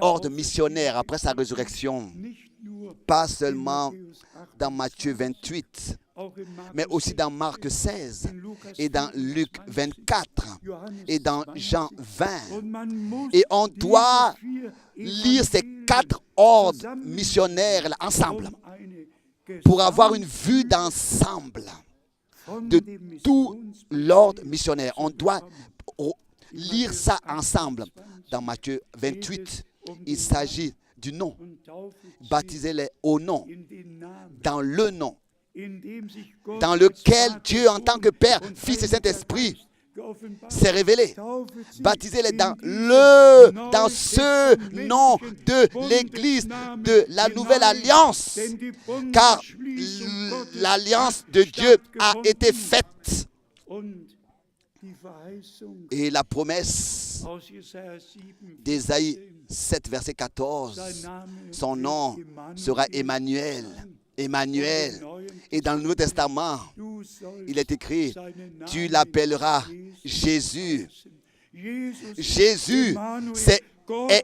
ordre missionnaire après sa résurrection. Pas seulement dans Matthieu 28, mais aussi dans Marc 16 et dans Luc 24 et dans Jean 20. Et on doit lire ces 4 ordres missionnaires ensemble pour avoir une vue d'ensemble de tout l'ordre missionnaire. On doit lire ça ensemble. Dans Matthieu 28, il s'agit du nom. Baptisez-les au nom, dans le nom, dans lequel Dieu, en tant que Père, Fils et Saint-Esprit, s'est révélé. Baptisez-les dans ce nom de l'Église, de la nouvelle alliance, car l'alliance de Dieu a été faite. Et la promesse d'Ésaïe 7, verset 14, son nom sera Emmanuel. Emmanuel. Et dans le Nouveau Testament, il est écrit, tu l'appelleras Jésus. Jésus, c'est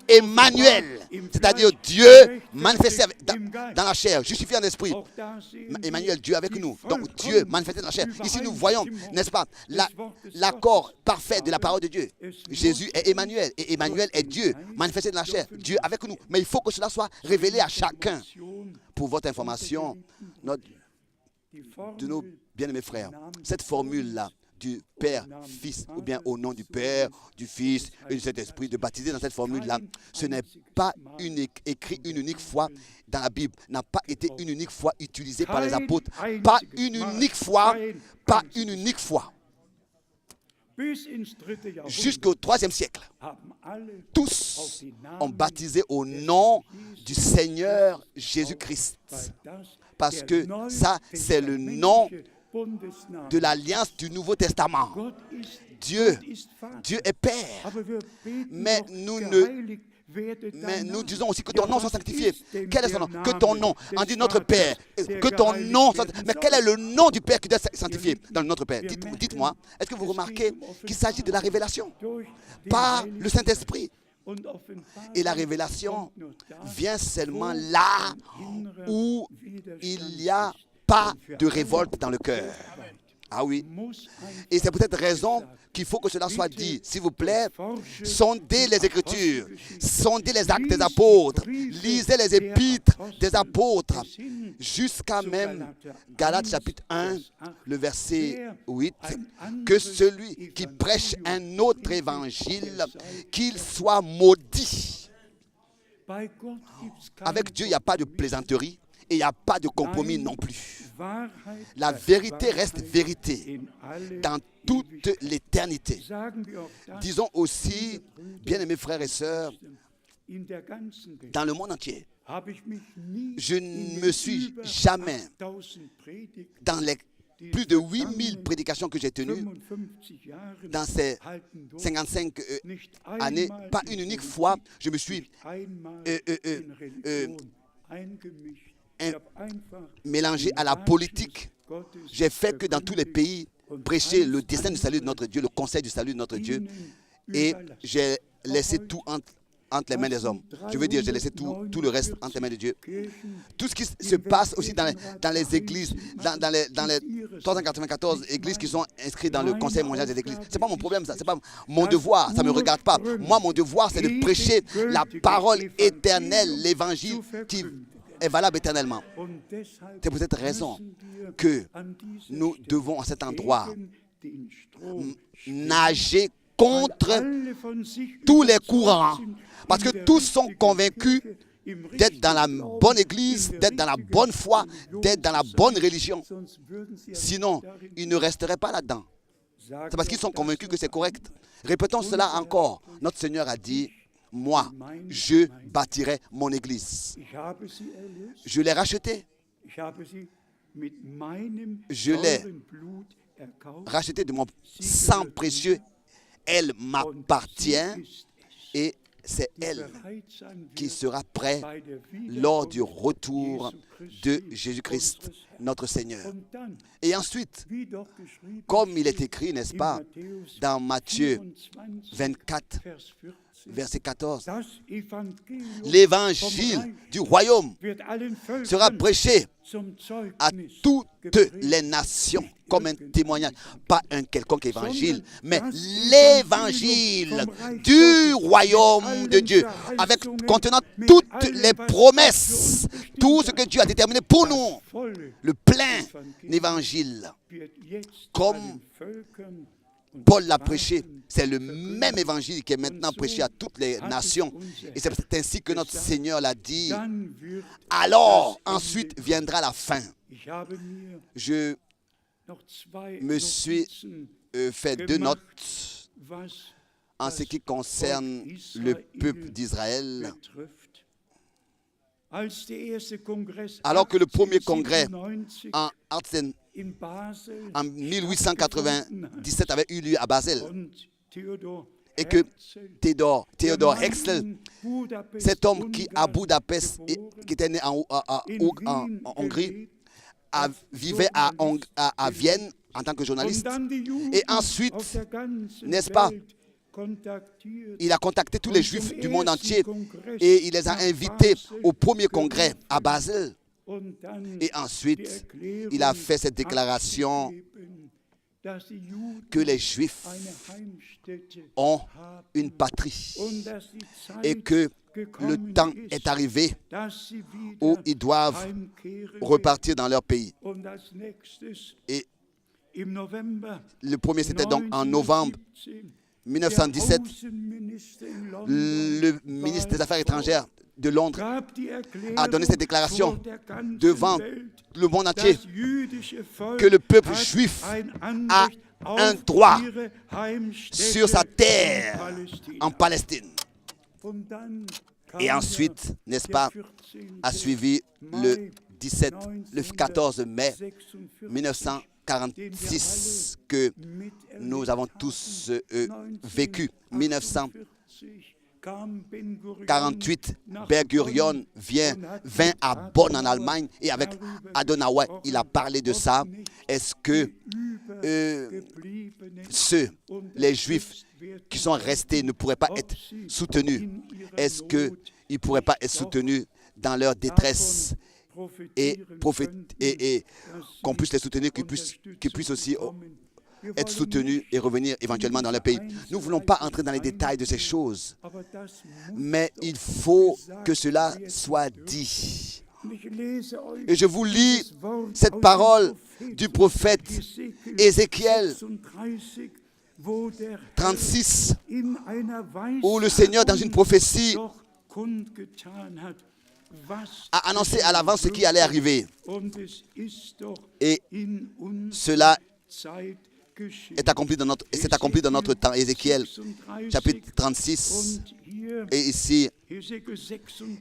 Emmanuel, c'est-à-dire Dieu manifesté dans la chair, justifié en esprit. Emmanuel, Dieu avec nous. Donc Dieu manifesté dans la chair. Ici nous voyons, n'est-ce pas, l'accord parfait de la parole de Dieu. Jésus est Emmanuel et Emmanuel est Dieu manifesté dans la chair, Dieu avec nous. Mais il faut que cela soit révélé à chacun. Pour votre information, de nos bien-aimés frères, cette formule-là, du Père, Fils, ou bien au nom du Père, du Fils et du Saint-Esprit, de baptiser dans cette formule-là, ce n'est pas écrit une unique fois dans la Bible, n'a pas été une unique fois utilisé par les apôtres, pas une unique fois, pas une unique fois. Jusqu'au IIIe siècle, tous ont baptisé au nom du Seigneur Jésus-Christ. Parce que ça, c'est le nom de l'alliance du Nouveau Testament. Dieu est Père. Mais nous disons aussi que ton nom soit sanctifié. Quel est son nom? Que ton nom. On dit notre Père. Que ton nom soit... Mais quel est le nom du Père qui doit être sanctifié dans notre Père? Dites-moi, est-ce que vous remarquez qu'il s'agit de la révélation par le Saint-Esprit? Et la révélation vient seulement là où il n'y a pas de révolte dans le cœur. Ah oui. Et c'est pour cette raison qu'il faut que cela soit dit. S'il vous plaît, sondez les Écritures, sondez les actes des apôtres, lisez les épîtres des apôtres, jusqu'à même Galates chapitre 1, le verset 8, que celui qui prêche un autre évangile, qu'il soit maudit. Avec Dieu, il n'y a pas de plaisanterie et il n'y a pas de compromis non plus. La vérité reste vérité dans toute l'éternité. Disons aussi, bien-aimés frères et sœurs, dans le monde entier, je ne me suis jamais, dans les plus de 8000 prédications que j'ai tenues, dans ces 55 années, pas une unique fois, je me suis mélangé à la politique. J'ai fait que dans tous les pays, prêcher le dessein du salut de notre Dieu, le conseil du salut de notre Dieu, et j'ai laissé tout entre les mains des hommes. Je veux dire, j'ai laissé tout le reste entre les mains de Dieu. Tout ce qui se passe aussi dans les églises, dans les 394 églises qui sont inscrites dans le Conseil mondial des églises. Ce n'est pas mon problème, ce n'est pas mon devoir, ça ne me regarde pas. Moi, mon devoir, c'est de prêcher la parole éternelle, l'évangile qui est valable éternellement. C'est pour cette raison que nous devons à cet endroit nager contre tous les courants. Parce que tous sont convaincus d'être dans la bonne église, d'être dans la bonne foi, d'être dans la bonne religion. Sinon, ils ne resteraient pas là-dedans. C'est parce qu'ils sont convaincus que c'est correct. Répétons cela encore. Notre Seigneur a dit, moi, je bâtirai mon église. Je l'ai racheté. Je l'ai racheté de mon sang précieux. Elle m'appartient et c'est elle qui sera prête lors du retour de Jésus-Christ, notre Seigneur. Et ensuite, comme il est écrit, n'est-ce pas, dans Matthieu 24, verset 14, l'évangile du royaume sera prêché à toutes les nations comme un témoignage, pas un quelconque évangile, mais l'évangile du royaume de Dieu, contenant toutes les promesses, tout ce que Dieu a déterminé pour nous, le plein évangile, comme Paul l'a prêché. C'est le même évangile qui est maintenant prêché à toutes les nations. Et c'est ainsi que notre Seigneur l'a dit. Alors, ensuite viendra la fin. Je me suis fait 2 notes en ce qui concerne le peuple d'Israël. Alors que le premier congrès en Artsen en 1897 avait eu lieu à Basel et que Theodor Herzl, cet homme qui à Budapest, qui était né en Hongrie, vivait à Vienne en tant que journaliste, et ensuite, n'est-ce pas, il a contacté tous les Juifs du monde entier et il les a invités au premier congrès à Basel. Et ensuite, il a fait cette déclaration que les Juifs ont une patrie et que le temps est arrivé où ils doivent repartir dans leur pays. Et le premier, c'était donc en novembre 1917, le ministre des Affaires étrangères de Londres a donné cette déclaration devant le monde entier que le peuple juif a un droit sur sa terre en Palestine. Et ensuite, n'est-ce pas, a suivi le 14 mai 1946 que nous avons tous vécu. 1948, Ben-Gurion vint à Bonn en Allemagne et avec Adenauer, il a parlé de ça. Est-ce que les Juifs qui sont restés ne pourraient pas être soutenus? Est-ce qu'ils ne pourraient pas être soutenus dans leur détresse et qu'on puisse les soutenir, qu'ils puissent aussi être soutenus et revenir éventuellement dans leur pays. Nous ne voulons pas entrer dans les détails de ces choses, mais il faut que cela soit dit. Et je vous lis cette parole du prophète Ézéchiel 36, où le Seigneur, dans une prophétie, a annoncé à l'avance ce qui allait arriver. Et cela s'est accompli dans notre temps. Ézéchiel chapitre 36. Et ici,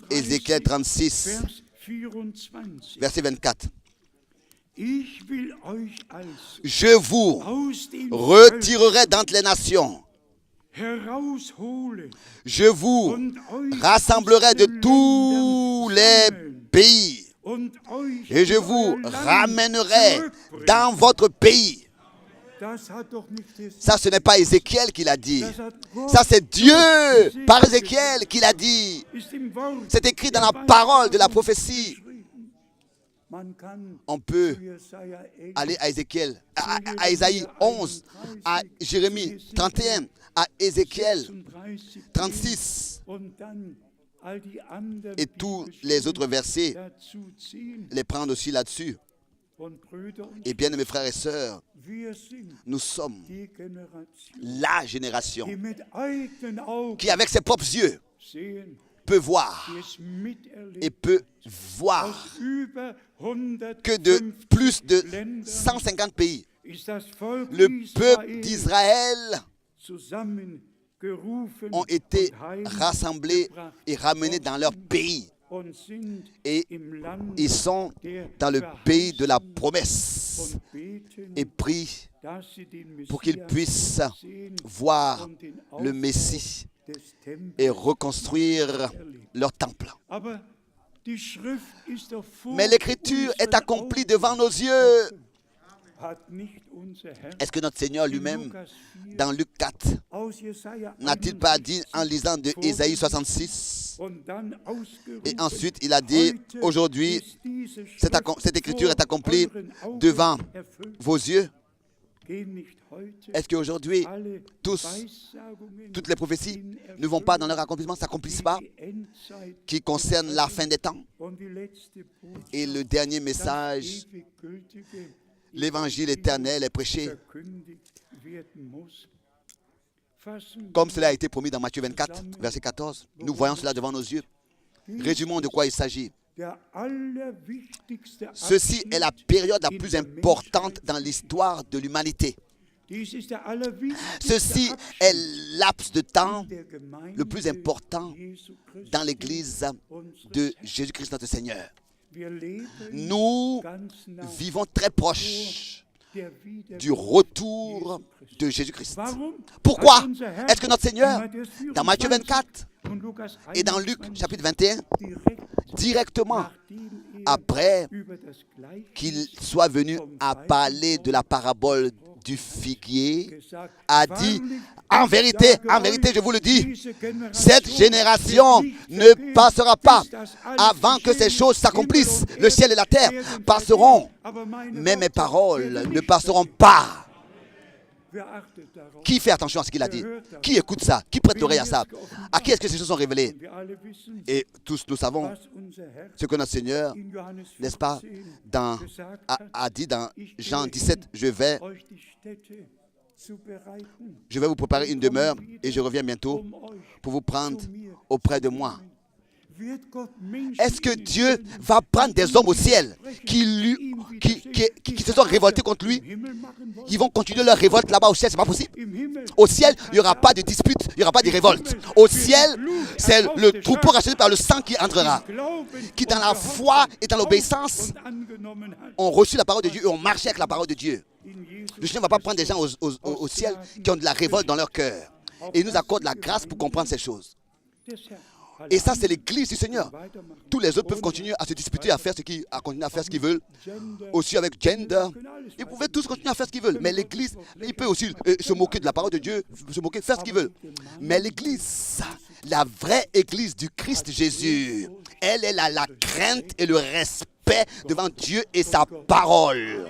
Ézéchiel 36, verset 24. Je vous retirerai d'entre les nations. Je vous rassemblerai de tous les pays. Et je vous ramènerai dans votre pays. Ça, ce n'est pas Ézéchiel qui l'a dit. Ça, c'est Dieu, par Ézéchiel, qui l'a dit. C'est écrit dans la parole de la prophétie. On peut aller à Ézéchiel, à Ésaïe 11, à Jérémie 31, à Ézéchiel 36, et tous les autres versets, les prendre aussi là-dessus. Et bien, mes frères et sœurs, nous sommes la génération qui, avec ses propres yeux, peut voir et peut voir que de plus de 150 pays, le peuple d'Israël ont été rassemblés et ramenés dans leur pays. Et ils sont dans le pays de la promesse et prient pour qu'ils puissent voir le Messie et reconstruire leur temple. Mais l'Écriture est accomplie devant nos yeux. Est-ce que notre Seigneur lui-même, dans Luc 4, n'a-t-il pas dit en lisant de Ésaïe 66, et ensuite il a dit, aujourd'hui, cette Écriture est accomplie devant vos yeux? Est-ce qu'aujourd'hui, toutes les prophéties ne vont pas dans leur accomplissement, ne s'accomplissent pas, qui concernent la fin des temps? Et le dernier message, l'évangile éternel est prêché, comme cela a été promis dans Matthieu 24, verset 14. Nous voyons cela devant nos yeux. Résumons de quoi il s'agit. Ceci est la période la plus importante dans l'histoire de l'humanité. Ceci est le laps de temps le plus important dans l'Église de Jésus-Christ notre Seigneur. Nous vivons très proche du retour de Jésus-Christ. Pourquoi est-ce que notre Seigneur, dans Matthieu 24 et dans Luc chapitre 21, directement après qu'il soit venu à parler de la parabole du figuier, a dit, en vérité, je vous le dis, cette génération ne passera pas avant que ces choses s'accomplissent. Le ciel et la terre passeront, mais mes paroles ne passeront pas. Qui fait attention à ce qu'il a dit? Qui écoute ça? Qui prête l'oreille à ça? À qui est-ce que ces choses sont révélées? Et tous nous savons ce que notre Seigneur, n'est-ce pas, a dit dans Jean 17, je vais vous préparer une demeure et je reviens bientôt pour vous prendre auprès de moi. Est-ce que Dieu va prendre des hommes au ciel qui se sont révoltés contre lui? Ils vont continuer leur révolte là-bas au ciel, c'est pas possible. Au ciel, il n'y aura pas de dispute, il n'y aura pas de révolte. Au ciel, c'est le troupeau racheté par le sang qui entrera, qui dans la foi et dans l'obéissance ont reçu la parole de Dieu et ont marché avec la parole de Dieu. Le Seigneur ne va pas prendre des gens au ciel qui ont de la révolte dans leur cœur. Et il nous accorde la grâce pour comprendre ces choses. Et ça, c'est l'Église du Seigneur. Tous les autres peuvent continuer à se disputer, à continuer à faire ce qu'ils veulent. Aussi avec gender. Ils pouvaient tous continuer à faire ce qu'ils veulent. Mais l'Église, il peut aussi se moquer de la parole de Dieu, faire ce qu'ils veulent. Mais l'Église, la vraie Église du Christ Jésus, Elle est la crainte et le respect devant Dieu et sa parole.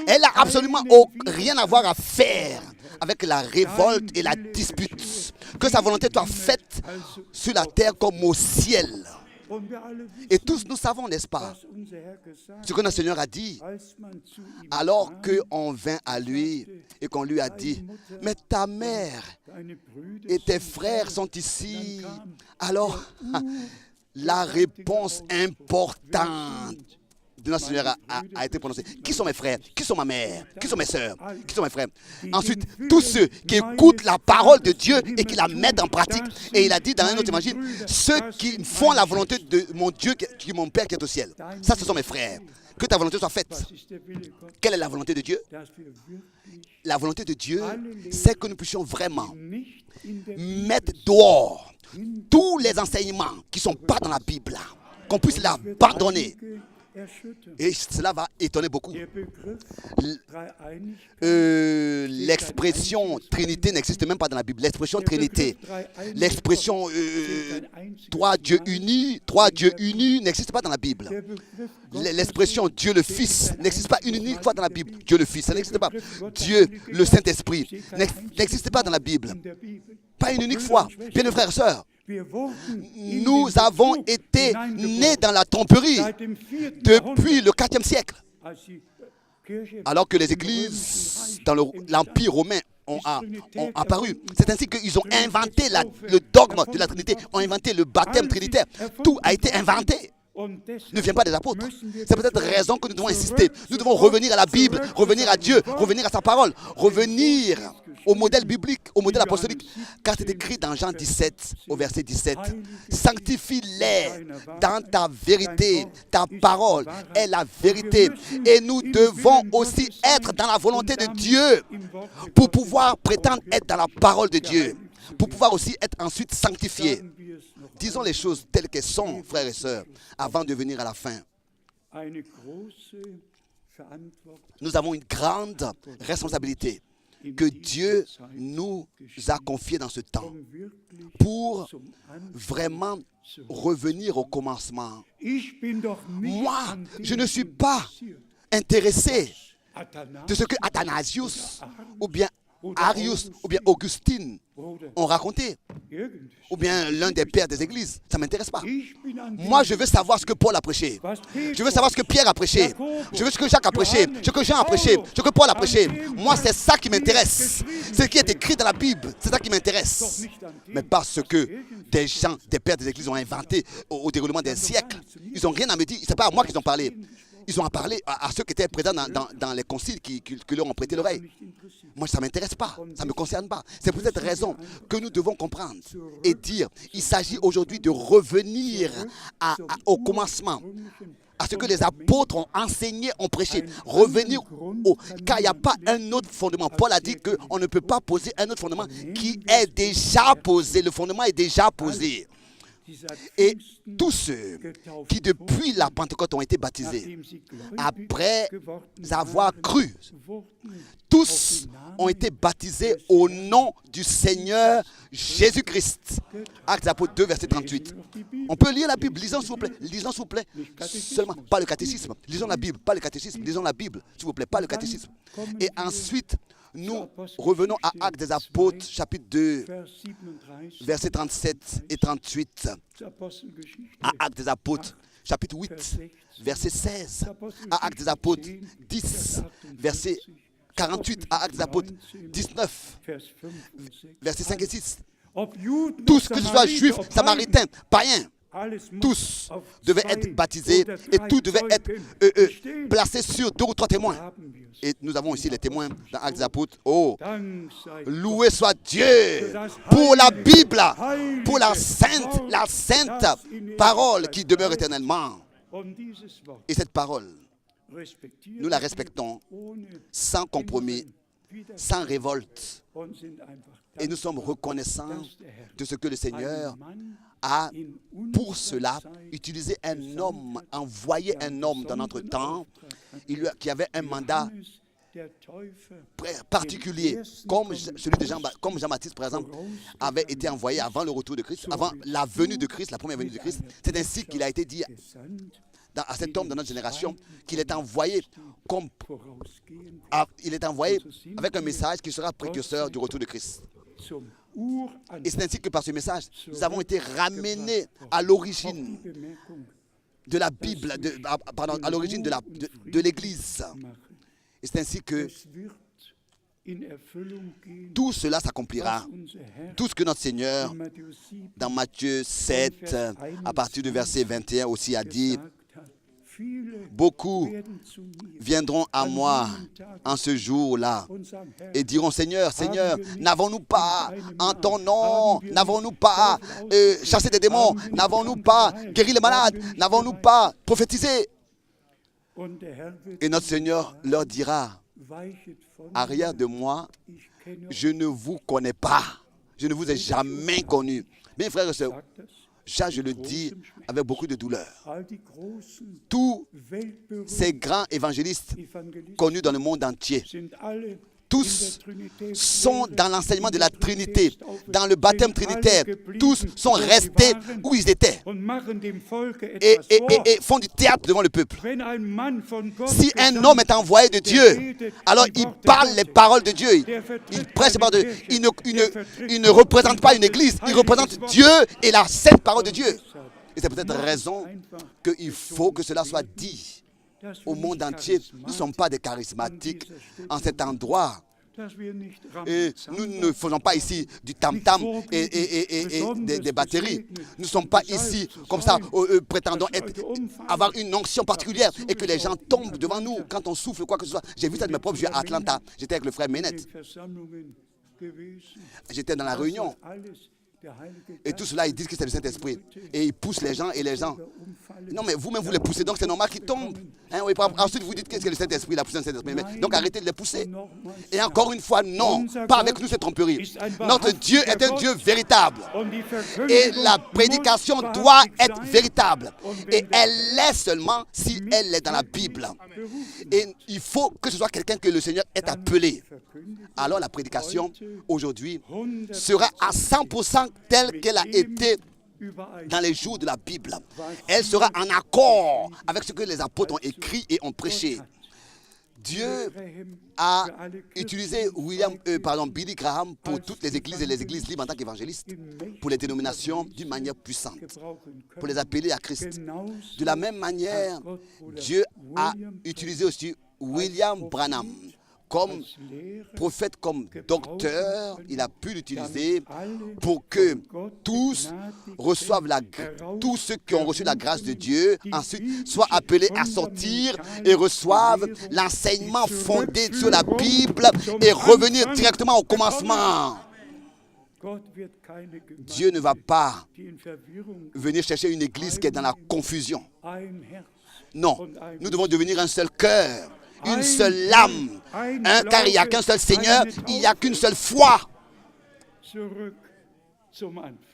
Elle n'a absolument rien à voir à faire avec la révolte et la dispute. Que sa volonté soit faite sur la terre comme au ciel. Et tous nous savons, n'est-ce pas, ce que notre Seigneur a dit alors qu'on vint à lui et qu'on lui a dit, mais ta mère et tes frères sont ici. Alors, la réponse importante de notre Seigneur a été prononcée. Qui sont mes frères? Qui sont ma mère? Qui sont mes sœurs? Qui sont mes frères? Ensuite, tous ceux qui écoutent la parole de Dieu et qui la mettent en pratique. Et il a dit dans un autre évangile, ceux qui font la volonté de mon Dieu, qui est mon Père qui est au ciel. Ça, ce sont mes frères. Que ta volonté soit faite. Quelle est la volonté de Dieu? La volonté de Dieu, c'est que nous puissions vraiment mettre dehors tous les enseignements qui ne sont pas dans la Bible, qu'on puisse l'abandonner. Et cela va étonner beaucoup. L'expression Trinité n'existe même pas dans la Bible. L'expression Trinité, l'expression trois dieux unis n'existe pas dans la Bible. L'expression Dieu le Fils n'existe pas une unique fois dans la Bible. Dieu le Fils, ça n'existe pas. Dieu le Saint-Esprit n'existe pas dans la Bible. Pas une unique fois. Bien, mes frères et sœurs, nous avons été nés dans la tromperie depuis le 4e siècle. Alors que les églises dans l'Empire romain ont apparu. C'est ainsi qu'ils ont inventé le dogme de la Trinité, ont inventé le baptême trinitaire. Tout a été inventé. Ne vient pas des apôtres. C'est peut-être raison que nous devons insister. Nous devons revenir à la Bible, revenir à Dieu, revenir à sa parole, revenir au modèle biblique, au modèle apostolique. Car c'est écrit dans Jean 17, au verset 17. Sanctifie-les dans ta vérité. Ta parole est la vérité. Et nous devons aussi être dans la volonté de Dieu pour pouvoir prétendre être dans la parole de Dieu. Pour pouvoir aussi être ensuite sanctifiés. Disons les choses telles qu'elles sont, frères et sœurs, avant de venir à la fin. Nous avons une grande responsabilité que Dieu nous a confiée dans ce temps pour vraiment revenir au commencement. Moi, je ne suis pas intéressé de ce que Athanasius ou bien Arius ou bien Augustine ont raconté, ou bien l'un des pères des églises. Ça ne m'intéresse pas. Moi, je veux savoir ce que Paul a prêché. Je veux savoir ce que Pierre a prêché. Je veux ce que Jacques a prêché, ce que Jean a prêché, ce que Paul a prêché. Moi, c'est ça qui m'intéresse. Ce qui est écrit dans la Bible, c'est ça qui m'intéresse. Mais pas ce que des gens, des pères des églises ont inventé au déroulement des siècles. Ils n'ont rien à me dire. Ce n'est pas à moi qu'ils ont parlé. Ils ont parlé à ceux qui étaient présents dans les conciles qui leur ont prêté l'oreille. Moi, ça ne m'intéresse pas, ça ne me concerne pas. C'est pour cette raison que nous devons comprendre et dire, il s'agit aujourd'hui de revenir au commencement, à ce que les apôtres ont enseigné, ont prêché. Revenir car il n'y a pas un autre fondement. Paul a dit qu'on ne peut pas poser un autre fondement qui est déjà posé. Le fondement est déjà posé. Et tous ceux qui depuis la Pentecôte ont été baptisés, après avoir cru, tous ont été baptisés au nom du Seigneur Jésus-Christ. Actes des Apôtres 2, verset 38. On peut lire la Bible, lisons s'il vous plaît. Lisons s'il vous plaît. Seulement, pas le catéchisme. Lisons la Bible, pas le catéchisme. Lisons la Bible, s'il vous plaît, pas le catéchisme. Et ensuite, nous revenons à Actes des Apôtres, chapitre 2, versets 37 et 38. À Actes des Apôtres, chapitre 8, verset 16. À Actes des Apôtres 10, verset 48. À Actes des Apôtres 19, versets 5 et 6. Tous, que ce soit juifs, samaritains, païens, tous devaient être baptisés et tout devait être placé sur 2 ou 3 témoins. Et nous avons ici les témoins dans Actes des Apôtres. Oh, loué soit Dieu pour la Bible, pour la sainte parole qui demeure éternellement. Et cette parole, nous la respectons sans compromis, sans révolte. Et nous sommes reconnaissants de ce que le Seigneur a, pour cela, utilisé un homme, envoyé un homme dans notre temps, qui avait un mandat particulier, comme celui de Jean-Baptiste, par exemple, avait été envoyé avant le retour de Christ, avant la venue de Christ, la première venue de Christ. C'est ainsi qu'il a été dit à cet homme de notre génération qu'il est envoyé avec un message qui sera précurseur du retour de Christ. Et c'est ainsi que par ce message, nous avons été ramenés à l'origine de la Bible, à l'origine de l'Église. Et c'est ainsi que tout cela s'accomplira. Tout ce que notre Seigneur, dans Matthieu 7, à partir du verset 21 aussi, a dit: beaucoup viendront à moi en ce jour-là et diront: Seigneur, Seigneur, n'avons-nous pas en ton nom, n'avons-nous pas chassé des démons, n'avons-nous pas guéri les malades, n'avons-nous pas prophétisé? Et notre Seigneur leur dira: arrière de moi, je ne vous connais pas, je ne vous ai jamais connu. Bien, frères et sœurs, ça, je le dis avec beaucoup de douleur. Tous ces grands évangélistes connus dans le monde entier, tous sont dans l'enseignement de la Trinité, dans le baptême trinitaire. Tous sont restés où ils étaient et font du théâtre devant le peuple. Si un homme est envoyé de Dieu, alors il parle les paroles de Dieu. Il prêche les paroles de Dieu. Il ne représente pas une église, il représente Dieu et la sainte parole de Dieu. Et c'est peut-être raison qu'il faut que cela soit dit au monde entier. Nous ne sommes pas des charismatiques en cet endroit. Et nous ne faisons pas ici du tam-tam et des batteries. Nous ne sommes pas ici comme ça, prétendant avoir une onction particulière et que les gens tombent devant nous quand on souffle quoi que ce soit. J'ai vu ça de mes propres yeux à Atlanta. J'étais avec le frère Ménette. J'étais dans la réunion. Et tout cela, ils disent que c'est le Saint-Esprit. Et ils poussent les gens et les gens. Non, mais vous-même, vous les poussez, donc c'est normal qu'ils tombent. Hein, oui, ensuite, vous dites qu'est-ce que le Saint-Esprit, il a poussé le Saint-Esprit. Donc arrêtez de les pousser. Et encore une fois, non, pas avec nous, cette tromperie. Notre Dieu est un Dieu véritable. Et la prédication doit être véritable. Et elle l'est seulement si elle est dans la Bible. Et il faut que ce soit quelqu'un que le Seigneur ait appelé. Alors la prédication, aujourd'hui, sera à 100% telle qu'elle a été dans les jours de la Bible. Elle sera en accord avec ce que les apôtres ont écrit et ont prêché. Dieu a utilisé Billy Graham pour toutes les églises et les églises libres en tant qu'évangélistes, pour les dénominations d'une manière puissante, pour les appeler à Christ. De la même manière, Dieu a utilisé aussi William Branham comme prophète, comme docteur. Il a pu l'utiliser pour que tous reçoivent tous ceux qui ont reçu la grâce de Dieu, ensuite soient appelés à sortir et reçoivent l'enseignement fondé sur la Bible et revenir directement au commencement. Dieu ne va pas venir chercher une église qui est dans la confusion. Non, nous devons devenir un seul cœur, une seule âme, car il n'y a qu'un seul Seigneur, il n'y a qu'une seule foi.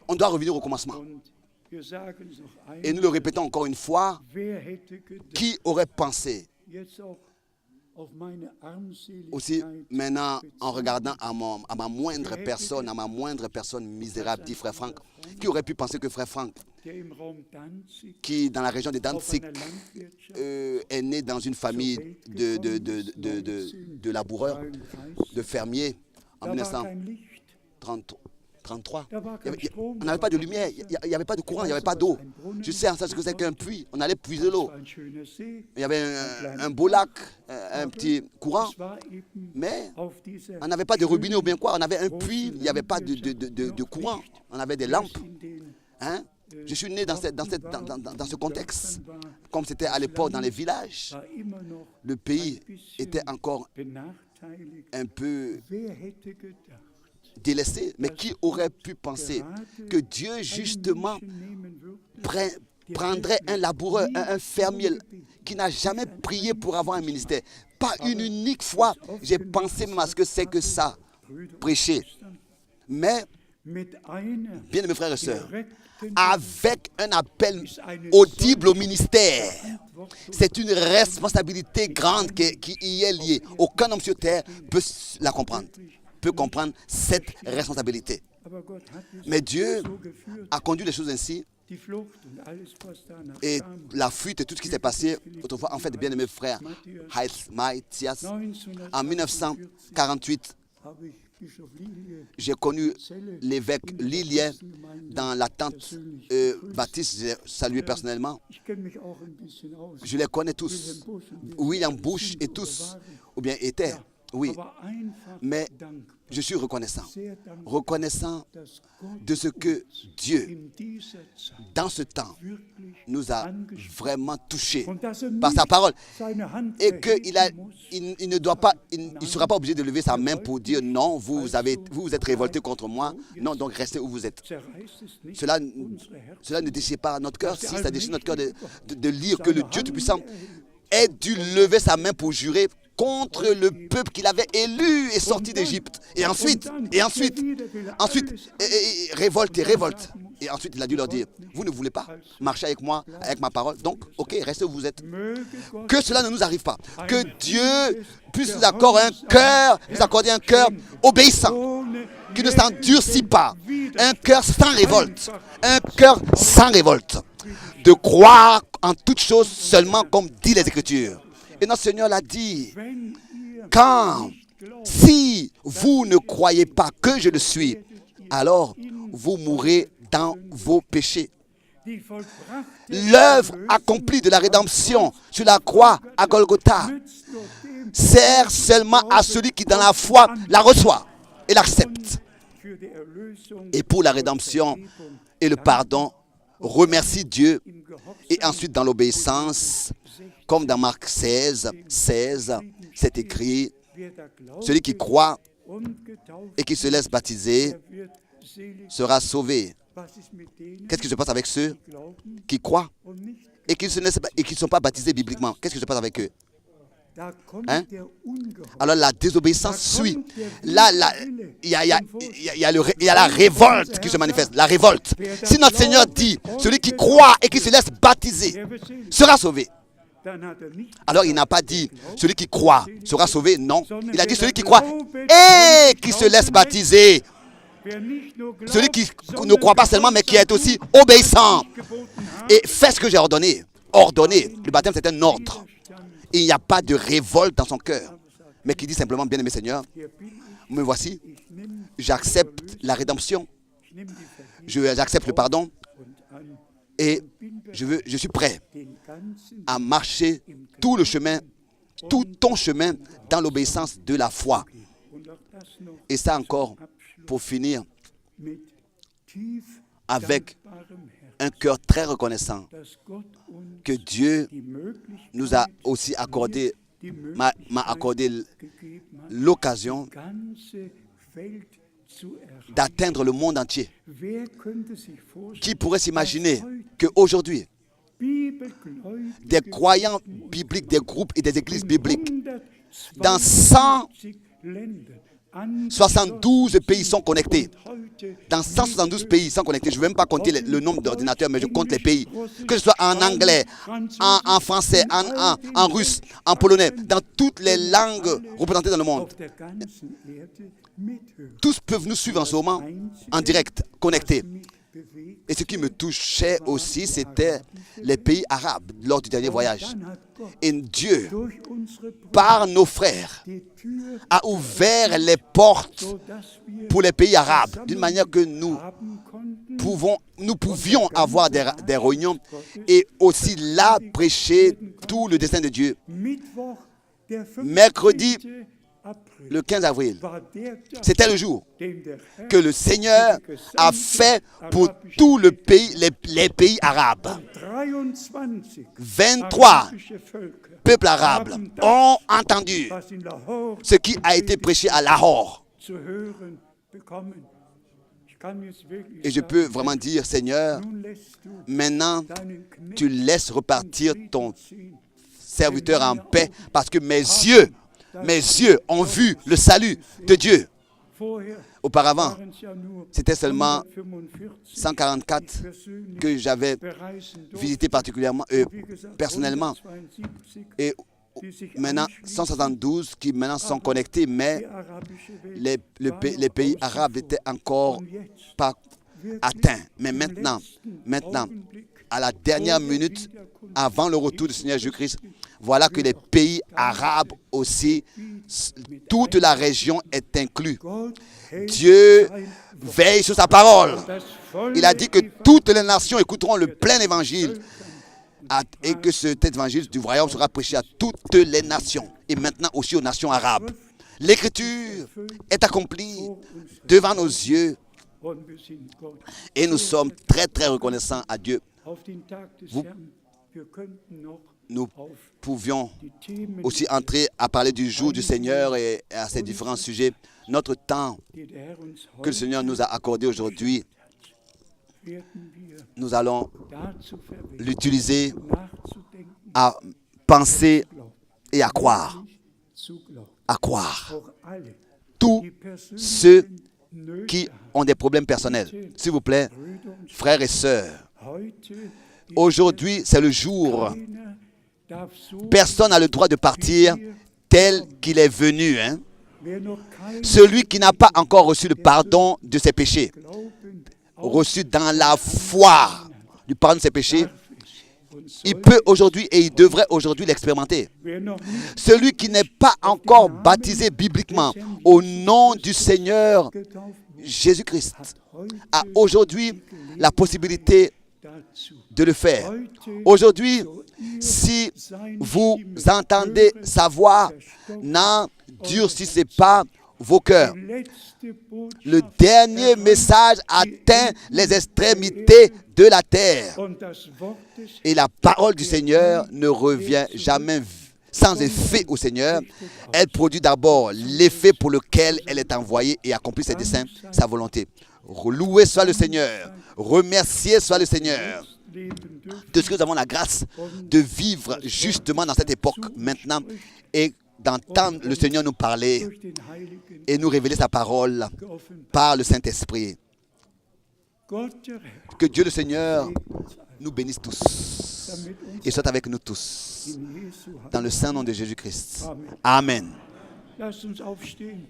On doit revenir au commencement. Et nous le répétons encore une fois, qui aurait pensé? Aussi, maintenant, en regardant à ma moindre personne misérable, dit Frère Franck, qui aurait pu penser que Frère Franck, qui dans la région de Danzig est né dans une famille de laboureurs, de fermiers, en 1933. On n'avait pas de lumière, il n'y avait pas de courant, il n'y avait pas d'eau. Je sais en ça ce que c'est qu'un puits, on allait puiser l'eau. Il y avait un beau lac, un petit courant, mais on n'avait pas de robinet ou bien quoi, on avait un puits, il n'y avait pas de courant, on avait des lampes. Hein? Je suis né dans ce contexte, comme c'était à l'époque dans les villages. Le pays était encore un peu délaissé, mais qui aurait pu penser que Dieu justement prendrait un laboureur, un fermier qui n'a jamais prié pour avoir un ministère. Pas une unique fois, j'ai pensé même à ce que c'est que ça, prêcher. Mais Bien-aimés frères et sœurs, avec un appel audible au ministère, c'est une responsabilité grande qui y est liée. Aucun homme sur terre peut la comprendre, peut comprendre cette responsabilité. Mais Dieu a conduit les choses ainsi. Et la fuite et tout ce qui s'est passé autrefois, en fait, bien-aimé frère Matthias, en 1948, j'ai connu l'évêque Lilien dans la tente baptiste. J'ai salué personnellement. Je les connais tous. William Bush et tous, ou bien étaient. Oui, mais je suis reconnaissant de ce que Dieu, dans ce temps, nous a vraiment touchés par sa parole et qu'il ne doit pas, il ne sera pas obligé de lever sa main pour dire non, vous êtes révoltés contre moi, non, donc restez où vous êtes. Cela ne déchire pas notre cœur. Si ça déchire notre cœur de lire que le Dieu Tout-Puissant ait dû lever sa main pour jurer contre le peuple qu'il avait élu et sorti d'Égypte. Et ensuite, révolte. Et ensuite, il a dû leur dire, vous ne voulez pas marcher avec moi, avec ma parole, donc, ok, restez où vous êtes. Que cela ne nous arrive pas. Que Dieu puisse nous accorder un cœur obéissant, qui ne s'endurcit pas. Un cœur sans révolte. De croire en toutes choses seulement comme dit les Écritures. Et notre Seigneur l'a dit, si vous ne croyez pas que je le suis, alors vous mourrez dans vos péchés. L'œuvre accomplie de la rédemption sur la croix à Golgotha sert seulement à celui qui dans la foi la reçoit et l'accepte. Et pour la rédemption et le pardon, remercie Dieu. Et ensuite dans l'obéissance, comme dans Marc 16, c'est écrit, celui qui croit et qui se laisse baptiser sera sauvé. Qu'est-ce qui se passe avec ceux qui croient et qui ne sont pas baptisés bibliquement? Qu'est-ce qui se passe avec eux? Alors la désobéissance suit. Là, il y a la révolte qui se manifeste. La révolte. Si notre Seigneur dit, celui qui croit et qui se laisse baptiser sera sauvé. Alors il n'a pas dit, celui qui croit sera sauvé. Non. Il a dit, celui qui croit et qui se laisse baptiser. Celui qui ne croit pas seulement, mais qui est aussi obéissant. Et fait ce que j'ai ordonné. Ordonné. Le baptême, c'est un ordre. Il n'y a pas de révolte dans son cœur, mais qui dit simplement, bien-aimé Seigneur, me voici, j'accepte la rédemption, j'accepte le pardon, et je suis prêt à marcher tout le chemin, tout ton chemin dans l'obéissance de la foi. Et ça encore, pour finir, avec un cœur très reconnaissant que Dieu nous a aussi accordé, m'a accordé l'occasion d'atteindre le monde entier. Qui pourrait s'imaginer qu'aujourd'hui, des croyants bibliques, des groupes et des églises bibliques, dans 172 pays sont connectés. Dans 172 pays sont connectés. Je ne vais même pas compter le nombre d'ordinateurs, mais je compte les pays. Que ce soit en anglais, en français, en russe, en polonais, dans toutes les langues représentées dans le monde. Tous peuvent nous suivre en ce moment, en direct, connectés. Et ce qui me touchait aussi, c'était les pays arabes lors du dernier voyage. Et Dieu, par nos frères, a ouvert les portes pour les pays arabes, d'une manière que nous pouvions avoir des réunions et aussi là prêcher tout le dessein de Dieu. Mercredi, le 15 avril, c'était le jour que le Seigneur a fait pour tout le pays, les pays arabes. 23 peuples arabes ont entendu ce qui a été prêché à Lahore. Et je peux vraiment dire, Seigneur, maintenant, tu laisses repartir ton serviteur en paix parce que mes yeux ont vu le salut de Dieu. Auparavant, c'était seulement 144 que j'avais visité particulièrement, personnellement. Et maintenant, 172 qui maintenant sont connectés, mais les pays arabes n'étaient encore pas atteints. Mais maintenant, à la dernière minute, avant le retour du Seigneur Jésus-Christ, voilà que les pays arabes aussi, toute la région est inclue. Dieu veille sur sa parole. Il a dit que toutes les nations écouteront le plein évangile et que cet évangile du royaume sera prêché à toutes les nations et maintenant aussi aux nations arabes. L'écriture est accomplie devant nos yeux et nous sommes très très reconnaissants à Dieu. Nous pouvions aussi entrer à parler du jour du Seigneur et à ces différents sujets. Notre temps que le Seigneur nous a accordé aujourd'hui, nous allons l'utiliser à penser et à croire. À croire. Tous ceux qui ont des problèmes personnels, s'il vous plaît, frères et sœurs, aujourd'hui, c'est le jour. Personne n'a le droit de partir tel qu'il est venu. Celui qui n'a pas encore reçu le pardon de ses péchés, reçu dans la foi du pardon de ses péchés, il peut aujourd'hui et il devrait aujourd'hui l'expérimenter. Celui qui n'est pas encore baptisé bibliquement au nom du Seigneur Jésus-Christ a aujourd'hui la possibilité de le faire. Aujourd'hui, si vous entendez sa voix, n'endurcissez pas vos cœurs. Le dernier message atteint les extrémités de la terre. Et la parole du Seigneur ne revient jamais sans effet au Seigneur. Elle produit d'abord l'effet pour lequel elle est envoyée et accomplit ses desseins, sa volonté. Loué soit le Seigneur. Remercié soit le Seigneur de ce que nous avons la grâce de vivre justement dans cette époque maintenant et d'entendre le Seigneur nous parler et nous révéler sa parole par le Saint-Esprit. Que Dieu le Seigneur nous bénisse tous et soit avec nous tous dans le saint nom de Jésus-Christ. Amen.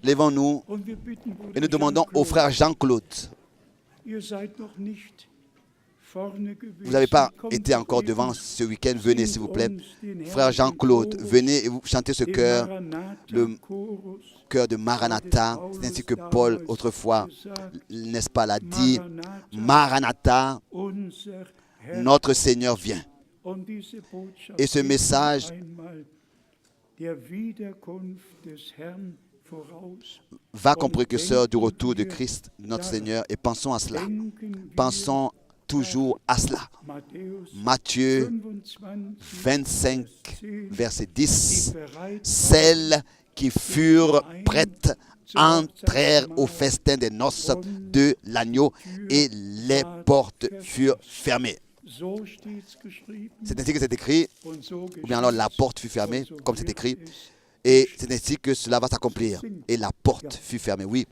Lèvons-nous et nous demandons au frère Jean-Claude. Vous n'avez pas été encore devant ce week-end, venez s'il vous plaît. Frère Jean-Claude, venez et vous chantez ce chœur, le chœur de Maranatha. C'est ainsi que Paul, autrefois, n'est-ce pas, l'a dit. Maranatha, notre Seigneur vient. Et ce message va comme précurseur du retour de Christ, notre Seigneur, et pensons à cela. Pensons toujours à cela. Matthieu 25, verset 10. Celles qui furent prêtes entrèrent au festin des noces de l'agneau et les portes furent fermées. C'est ainsi que c'est écrit, ou bien alors la porte fut fermée, comme c'est écrit, et c'est ainsi que cela va s'accomplir. Et la porte fut fermée, oui.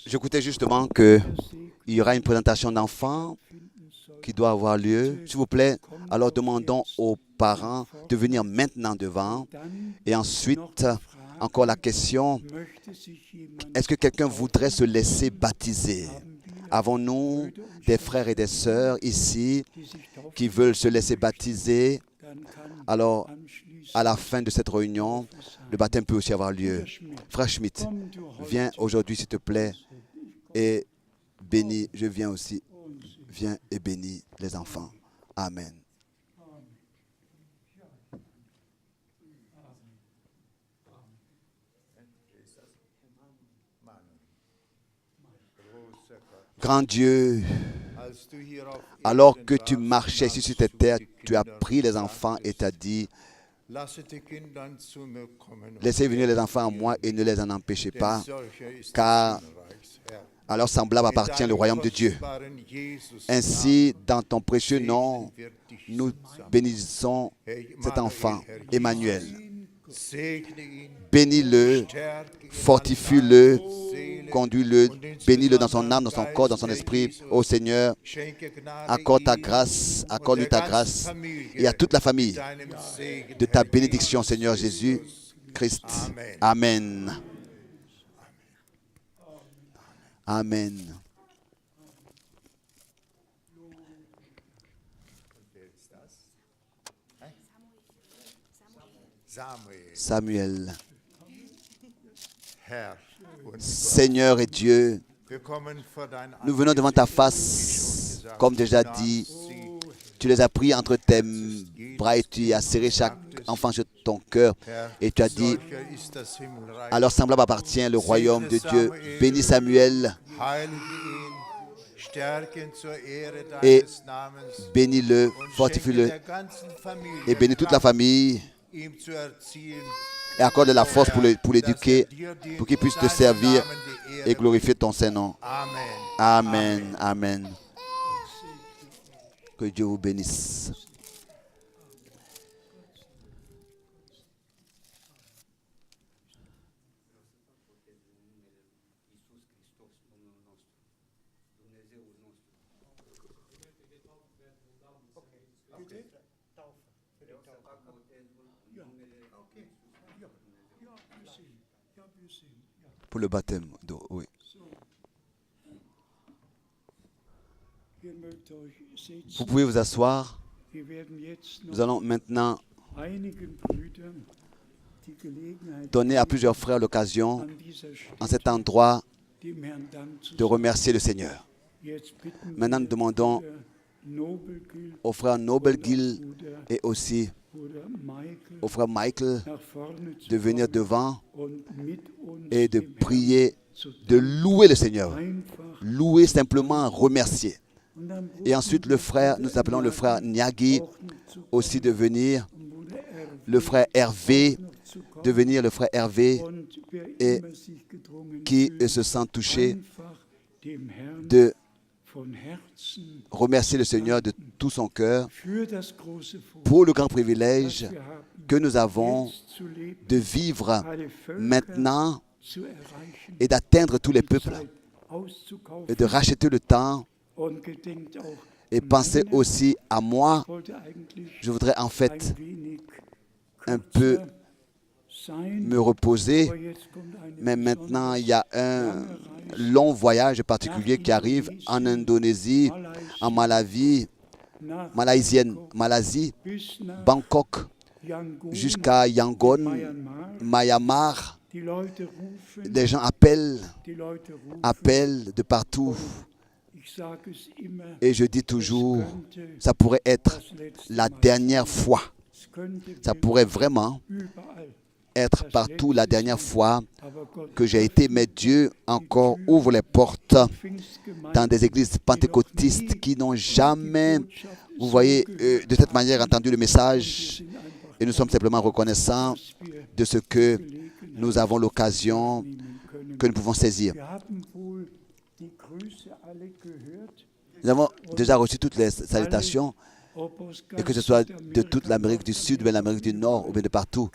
J'écoutais justement qu'il y aura une présentation d'enfants qui doit avoir lieu. S'il vous plaît, alors demandons aux parents de venir maintenant devant. Et ensuite, encore la question, est-ce que quelqu'un voudrait se laisser baptiser? Avons-nous des frères et des sœurs ici qui veulent se laisser baptiser? Alors, à la fin de cette réunion, le baptême peut aussi avoir lieu. Frère Schmidt, viens aujourd'hui, s'il te plaît, et bénis. Je viens aussi. Viens et bénis les enfants. Amen. Grand Dieu, alors que tu marchais ici sur cette terre, tu as pris les enfants et t'as dit, laissez venir les enfants à moi et ne les en empêchez pas, car à leur semblable appartient le royaume de Dieu. Ainsi, dans ton précieux nom, nous bénissons cet enfant, Emmanuel. Bénis-le, fortifie-le, conduis-le, bénis-le dans son âme, dans son corps, dans son esprit. Ô Seigneur, accorde ta grâce, accorde-lui ta grâce et à toute la famille de ta bénédiction, Seigneur Jésus-Christ. Amen. Amen. Samuel. Seigneur et Dieu, nous venons devant ta face, comme déjà dit, tu les as pris entre tes bras et tu as serré chaque enfant sur ton cœur et tu as dit, à leur semblable appartient le royaume de Dieu. Bénis Samuel et bénis-le, fortifie-le et bénis toute la famille et accorde la force pour l'éduquer, pour qu'il puisse te servir et glorifier ton Saint-Nom. Amen. Amen. Que Dieu vous bénisse. Pour le baptême d'eau, oui. Vous pouvez vous asseoir. Nous allons maintenant donner à plusieurs frères l'occasion, en cet endroit, de remercier le Seigneur. Maintenant, nous demandons au frère Nobelgil et aussi au frère Michael de venir devant et de prier, de louer le Seigneur. Louer simplement, remercier. Et ensuite, nous appelons le frère Nyagi aussi de venir, le frère Hervé, de venir, le frère Hervé, et qui se sent touché de remercier le Seigneur de tout son cœur pour le grand privilège que nous avons de vivre maintenant et d'atteindre tous les peuples et de racheter le temps. Et pensez aussi à moi. Je voudrais en fait un peu me reposer, mais maintenant il y a un long voyage particulier qui arrive en Indonésie, en Malaisie, Bangkok, jusqu'à Yangon, Myanmar. Les gens appellent de partout. Et je dis toujours, ça pourrait être la dernière fois. Ça pourrait vraiment être partout la dernière fois que j'ai été, mais Dieu encore ouvre les portes dans des églises pentecôtistes qui n'ont jamais, vous voyez, de cette manière entendu le message. Et nous sommes simplement reconnaissants de ce que nous avons l'occasion, que nous pouvons saisir. Nous avons déjà reçu toutes les salutations, et que ce soit de toute l'Amérique du Sud, ou bien l'Amérique du Nord, ou bien de partout.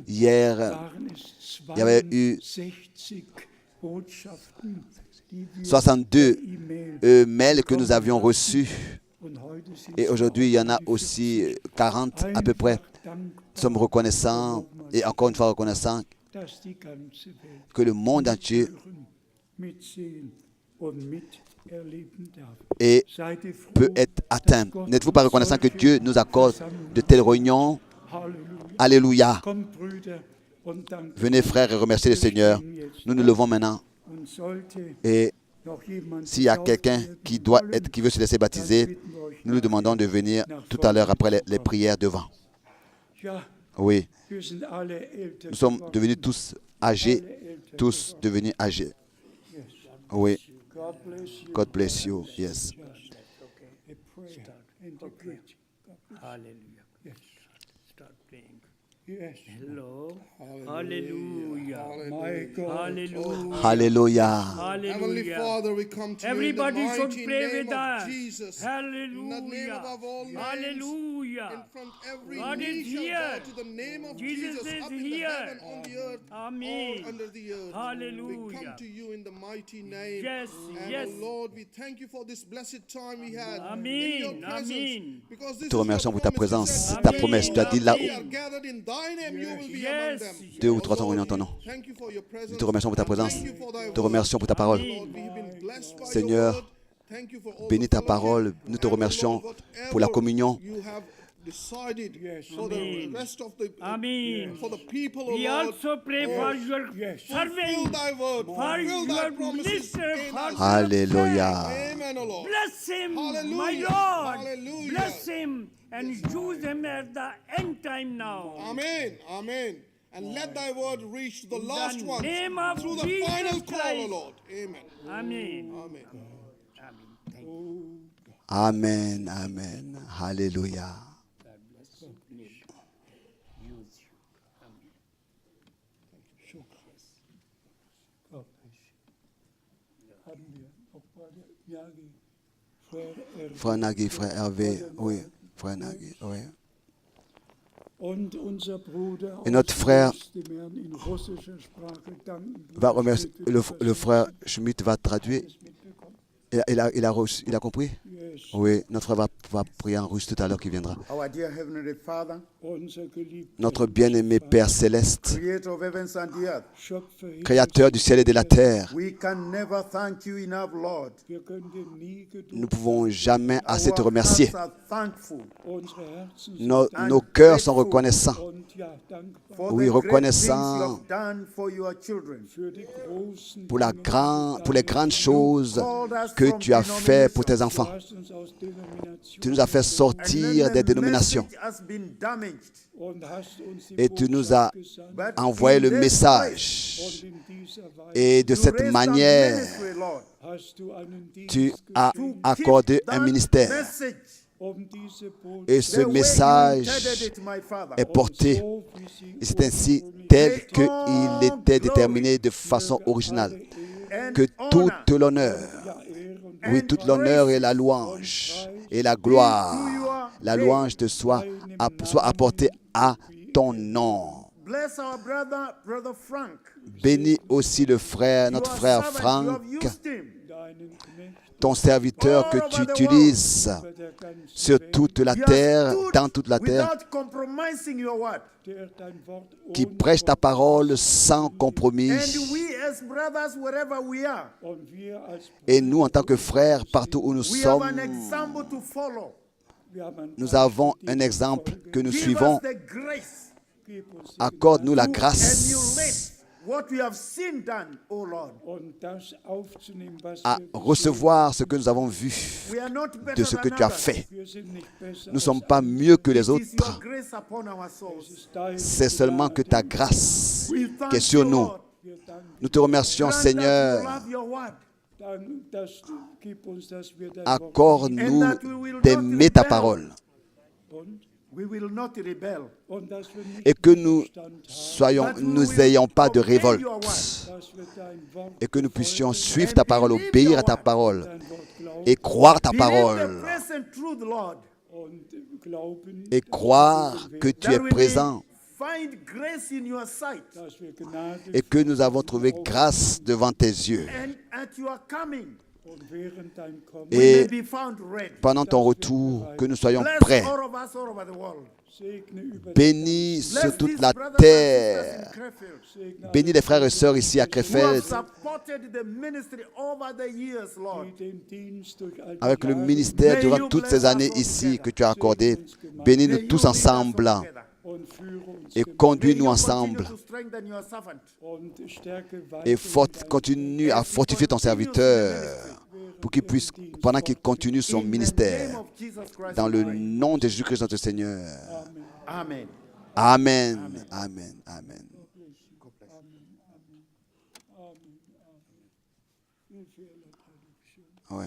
Hier, il y avait eu 62 mails que nous avions reçus. Et aujourd'hui, il y en a aussi 40 à peu près. Nous sommes reconnaissants et encore une fois reconnaissants que le monde entier peut être atteint. N'êtes-vous pas reconnaissant que Dieu nous accorde de telles réunions? Alléluia. Venez, frères, et remerciez le Seigneur. Nous nous levons maintenant. Et s'il y a quelqu'un qui veut se laisser baptiser, nous lui demandons de venir tout à l'heure après les prières devant. Oui. Nous sommes devenus tous âgés, tous devenus âgés. Oui. God bless you. Yes. Hello. Hallelujah. Hallelujah. Hallelujah. Heavenly Father, we come to Everybody you in the should mighty pray name with of us. Jesus. Hallelujah. In the name above all names. Hallelujah. In front every God knee is shall here. bow to the name of Jesus Jesus, is up in here. the heaven, on the earth, Amen. all under the earth. Hallelujah. We come to you in the mighty name. Yes, and yes. Lord, we thank you for this blessed time we had Amen. in your presence. Amen. Because Nous this te is remercions your pour ta promise. You présence, said, ta Amen. promesse. Tu as dit là we où are gathered in thy name, you will be Yes. among them. deux ou trois sont réunis en ton nom. Thank you for your presence. Nous te remercions pour ta présence. Thank you for thy Nous te remercions pour ta parole. Lord, we've been blessed by Seigneur, your word. Thank you for all bénis the ta fellowship. parole. Nous te And remercions Lord, pour la whatever communion. you have decided for Amen. the rest of the Amen. for the people, We Lord. also pray for your Fulfill servant, thy word, for fulfill thy your promises minister, in for us. your Alléluia. Amen, O Lord. Bless him, my Hallelujah. Lord. Hallelujah. Bless him and use him at the end time now. Amen. Amen. And let thy word reach the last the one name of through the Jesus final call, O Christ. Lord. Amen. Amen. Amen. Amen. Amen. Alléluia. Frère Nagui, frère Hervé, oui, frère Nagui, oui. Et notre frère va remercier, le frère Schmidt va traduire. Il a compris? Oui, notre frère va prier en russe tout à l'heure qui viendra. Our dear Heavenly Father, Notre bien-aimé Père Céleste, Creator of heavens and the earth, Créateur du ciel et de la terre, we can never thank you enough, Lord. nous ne pouvons jamais assez te remercier. Our hearts are thankful Nos cœurs sont reconnaissants. for Oui, the great reconnaissant things you have done for your children. pour les grandes choses que tu as fait pour tes enfants. Tu nous as fait sortir des dénominations et tu nous as envoyé le message. Et de cette manière, tu as accordé un ministère. Et ce message est porté. Et c'est ainsi tel qu'il était déterminé de façon originale. Que toute l'honneur, oui, toute l'honneur et la louange et la gloire, la louange te soit apportée à ton nom. Bénis aussi notre frère Franck, ton serviteur que tu utilises sur toute la terre, dans toute la terre, qui prêche ta parole sans compromis. Et nous, en tant que frères, partout où nous sommes, nous avons un exemple que nous suivons. Accorde-nous la grâce à recevoir ce que nous avons vu de ce que tu as fait. Nous ne sommes pas mieux que les autres. C'est seulement que ta grâce qui est sur nous. Nous te remercions, Seigneur. Accorde-nous d'aimer ta parole. Et que nous n'ayons pas de révolte. Et que nous puissions suivre ta parole, obéir à ta parole et croire ta parole. Et croire que tu es présent find grace in your sight. dass wir Gnade et que nous avons trouvé grâce devant tes yeux. And at your coming, und während dein Kommen we may Et be found ready. pendant ton retour, que nous soyons Bless prêts. all of us all over the world. segne über Bénis Bless sur toute these la brothers and terre. sisters in Krefeld segne Bénis les frères et sœurs ici à who have Krefeld supported the ministry over the years, Lord. die den Dienst durch all die avec le Jahre ministère durant toutes ces années ici que tu as accordé. Bénis-nous May you tous lead us ensemble all together. und führe uns et gemeinsam May conduis-nous you ensemble continue to strengthen your servant. und stärke et weiter continue à fortifier ton serviteur pour qu'il puisse, pendant qu'il continue son In the name ministère, of Jesus Christ, dans we le pray. nom de Jésus-Christ notre Seigneur. Amen. Amen. Amen. Amen. Ouais.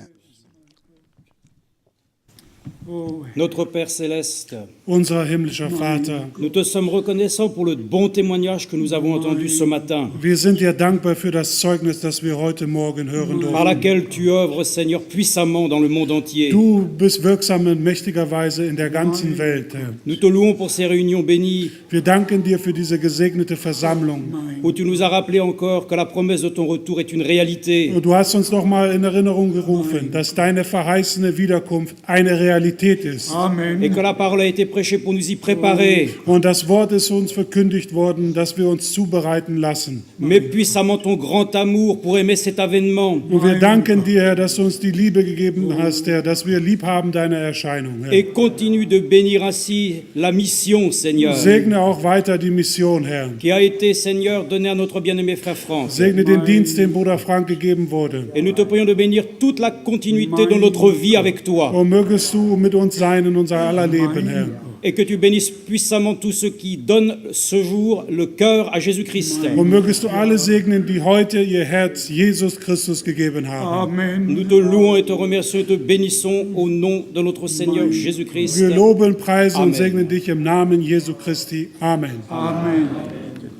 Notre Père céleste, Unser himmlischer Vater, nous te sommes reconnaissants pour le bon témoignage que nous avons entendu ce matin, wir sind dir dankbar für das Zeugnis, das wir heute Morgen hören par durften. laquelle tu œuvres, Seigneur, puissamment dans le monde entier. Du bist wirksam in mächtiger Weise in der ganzen Welt, Herr. Nous te louons pour ces réunions bénies, Wir danken dir für diese gesegnete Versammlung. où tu nous as rappelé encore que la promesse de ton retour est une réalité. Und du hast uns noch mal in Erinnerung gerufen, dass deine verheißene Wiederkunft eine Realität ist. Et que la parole a été prêchée pour nous y préparer. Und das Wort ist uns verkündigt worden, dass wir uns zubereiten lassen. Mais puissamment ton grand amour pour aimer cet avènement. Und wir danken dir, Herr, dass du uns die Liebe gegeben hast, Herr, dass wir lieb haben deine Erscheinung, Herr. Et continue de bénir ainsi la mission, Seigneur, Segne auch weiter die Mission, Herr. qui a été, Seigneur, donnée à notre bien-aimé frère Franck. Segne den Dienst, den Bruder Frank gegeben wurde. Et nous te prions de bénir toute la continuité de notre vie avec toi. Und mögest du mit uns sein in unser aller Leben, Herr. Et que tu bénisses puissamment tous ceux qui donnent ce jour le cœur à Jésus-Christ. Und mögest du alle segnen, die heute ihr Herz Jesus Christus gegeben haben. Nous te louons et te remercions et te bénissons au nom de notre Seigneur Jésus-Christ. Wir loben, preisen Amen. und segnen dich im Namen Jesu Christi. Amen. Amen.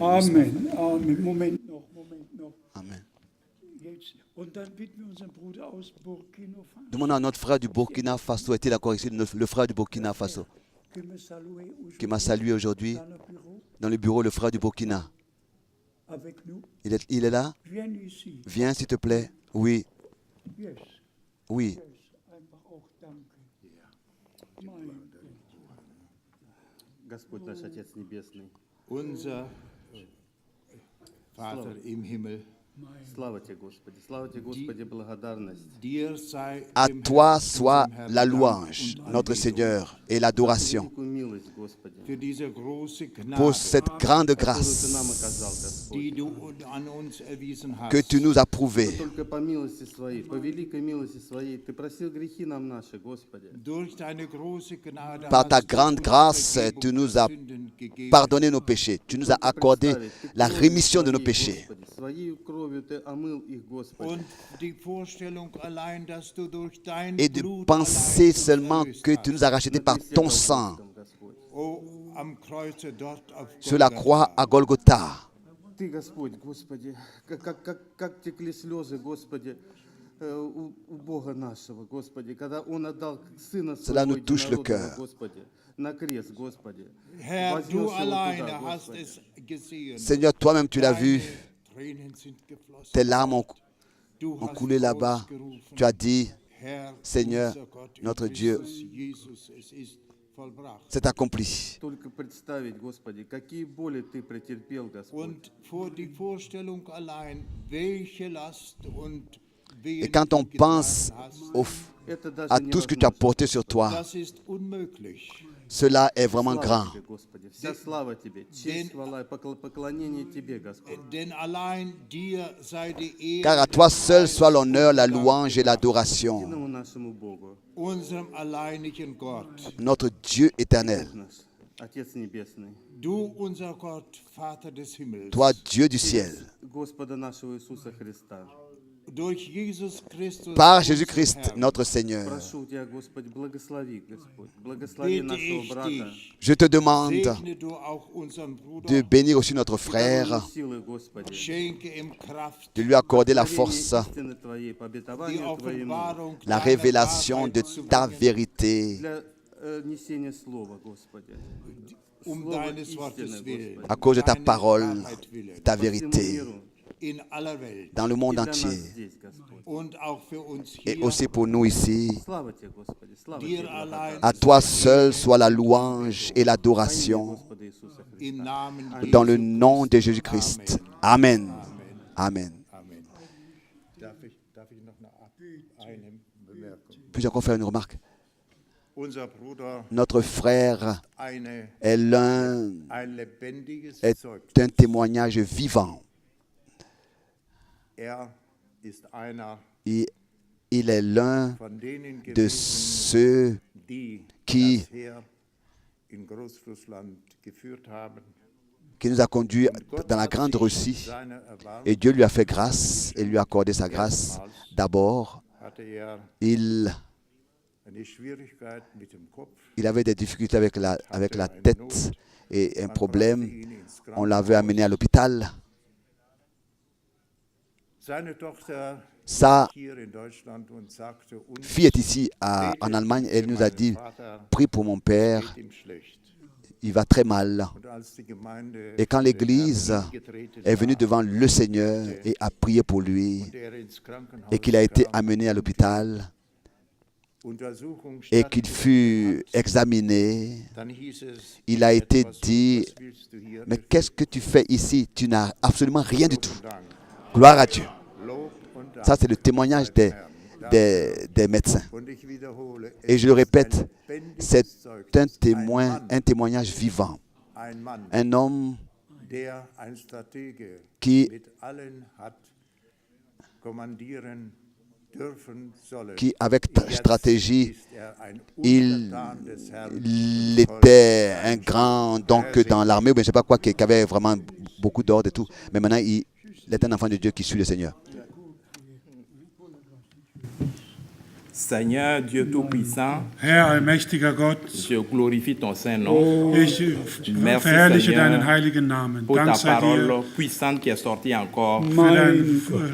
Amen. Amen. Moment noch. Amen. Jetzt. Und dann bitten wir unseren Bruder aus Burkina Faso, Demandons à notre frère du Burkina Faso, est-il encore ici, le frère du Burkina Faso, qui me saluait aujourd'hui qui m'a salué aujourd'hui dans le bureau dans le bureau, le frère du Burkina. avec nous. Il est là? Viens ici. Viens, s'il te plaît. Oui, Yes. oui. Yes. Einfach auch danke. Mein Gott. Господь наш Отец Небесный, Unser Vater im Himmel, слава Тебе, Господи, благодарность. dir sei À dem toi Herrn, soit unserem Herrn, la Dank louange, und notre Anbetung Seigneur, et l'adoration Великую милость, Господи, für diese große Gnade, pour cette grande которую Ты нам grâce оказал, Господь. die du an uns erwiesen que hast. tu nous as prouvée. Только по милости Своей, по великой милости Своей, Ты просил грехи нам наши, Господи. Durch deine große Gnade Par ta hast du grande uns grâce, Vergebung tu nous der as Sünden gegeben. Pardonné nos péchés. Tu nous as accordé la rémission de nos péchés. Господи, Своей кровью Ты омыл их, Господи. Und die Vorstellung allein, dass du durch dein Et de Blut penser allein uns seulement erlöst que hast. tu nous as rachetés par ton sang Oh, am Kreuze dort auf sur la Golgatha. croix à Golgotha. Ты, Господь, Господи, как текли слезы, Господи, у Бога нашего, Господи, когда Он отдал Сына Cela Своего nous touche le единородного, cœur. Господи, на крест, Господи. Herr, Вознес du его alleine туда, hast Господи. es gesehen. Seigneur, toi-même tu l'as vu. Deine Tränen sind geflossen. Tes larmes ont Du hast coulé là-bas. ausgerufen, Tu as dit, Herr, Seigneur, unser Gott, in notre Dieu, Christus Jesus, es ist vollbracht. c'est accompli. Только представить, Господи, какие боли Ты претерпел, Господь. Und vor die Vorstellung allein, welche Last und Et Wehen quand on du pense getragen hast, Это даже à tout ce que tu as невозможно. porté sur toi, das ist unmöglich. cela est vraiment Слава grand. Тебе, Господи, вся слава Тебе, честь, хвала и поклонение Тебе, Господь. Denn allein dir sei die Car Ehre, à toi seul soit l'honneur, la louange et l'adoration. Единому нашему Богу, unserem alleinigen Gott. Notre Dieu éternel, наш Отец Небесный, Du, unser Gott, Vater des Himmels, toi Dieu du ciel, Господа нашего Иисуса Христа. durch Jesus Christus, par unseren Jésus-Christ Herrn, notre Seigneur, Прошу Тебя, Господи, благослови, Господь, благослови bitte нашего ich брата, dich, je te demande segne du auch unseren Bruder, de bénir aussi notre дай frère, ему силы, Господи, schenke ihm Kraft, de lui accorder la откровение force, истины Твоей, по die обетованию Твоему, Offenbarung la deiner révélation de Wahrheit zu ta bringen, vérité для несения Слова, Господи. deines Wortes willen, à cause de ta deiner parole, Wahrheit willen, ta vérité, in aller Welt dans le monde entier. und auch für uns Et hier. aussi pour nous ici. Слава тебе, Господи, слава Dir тебе, allein À toi seul soit la louange et l'adoration Господи Иисуса Христа. im Namen dans le Jesu nom de Christi. Jésus-Christ. Amen. Amen. Amen. Darf ich noch eine Bemerkung? Puis-je encore faire une remarque? Unser Bruder Notre frère eine, est ein lebendiges est Zeugnis. un témoignage vivant. Er ist einer Il est l'un von denen de gewesen, ceux die qui, das Heer in Großrussland geführt haben. qui nous a conduits Gott dans la hat grande sich Russie. seiner Erbarmung Et Dieu lui a fait grâce et lui a accordé sa grâce. D'abord, hatte er il eine Schwierigkeit mit dem Kopf. avait des difficultés avec la tête et un problème. On l'avait amené à l'hôpital. Seine Tochter Sa hier in Deutschland und sagte uns, fille est ici en Allemagne. Elle nous a dit, Vater prie pour mon père, geht ihm schlecht. il va très mal. Und als die Gemeinde Et quand l'Église getreten est venue devant le Seigneur et a prié pour lui, und er ins Krankenhaus et qu'il a été kam, amené à l'hôpital, Untersuchung et qu'il fut examiné, dann hieß es, il a été was dit, willst du hier? mais qu'est-ce que tu fais ici? Tu n'as absolument rien du tout. Dank. Gloire à Dieu. Lob und Dank. Ça, c'est le témoignage des médecins. Und ich wiederhole, Et es je le ist répète, ein lebendiges c'est Zeugnis. un témoignage vivant. Ein Mann, Un homme der ein Stratege qui, mit allen hat kommandieren dürfen sollen. qui avec Jetzt stratégie, ist ein il Untertan des Herrn. était un grand, donc dans l'armée, ou bien je ne sais pas quoi, qui avait vraiment beaucoup d'ordre et tout. Mais maintenant, il est un enfant de Dieu qui suit le Seigneur. Seigneur Dieu Tout-Puissant, Herr, allmächtiger Gott, je glorifie ton Saint-Nom ich Merci, verherrliche Seigneur, deinen heiligen Namen. pour Dank ta sei dir parole puissante qui est sortie encore für dein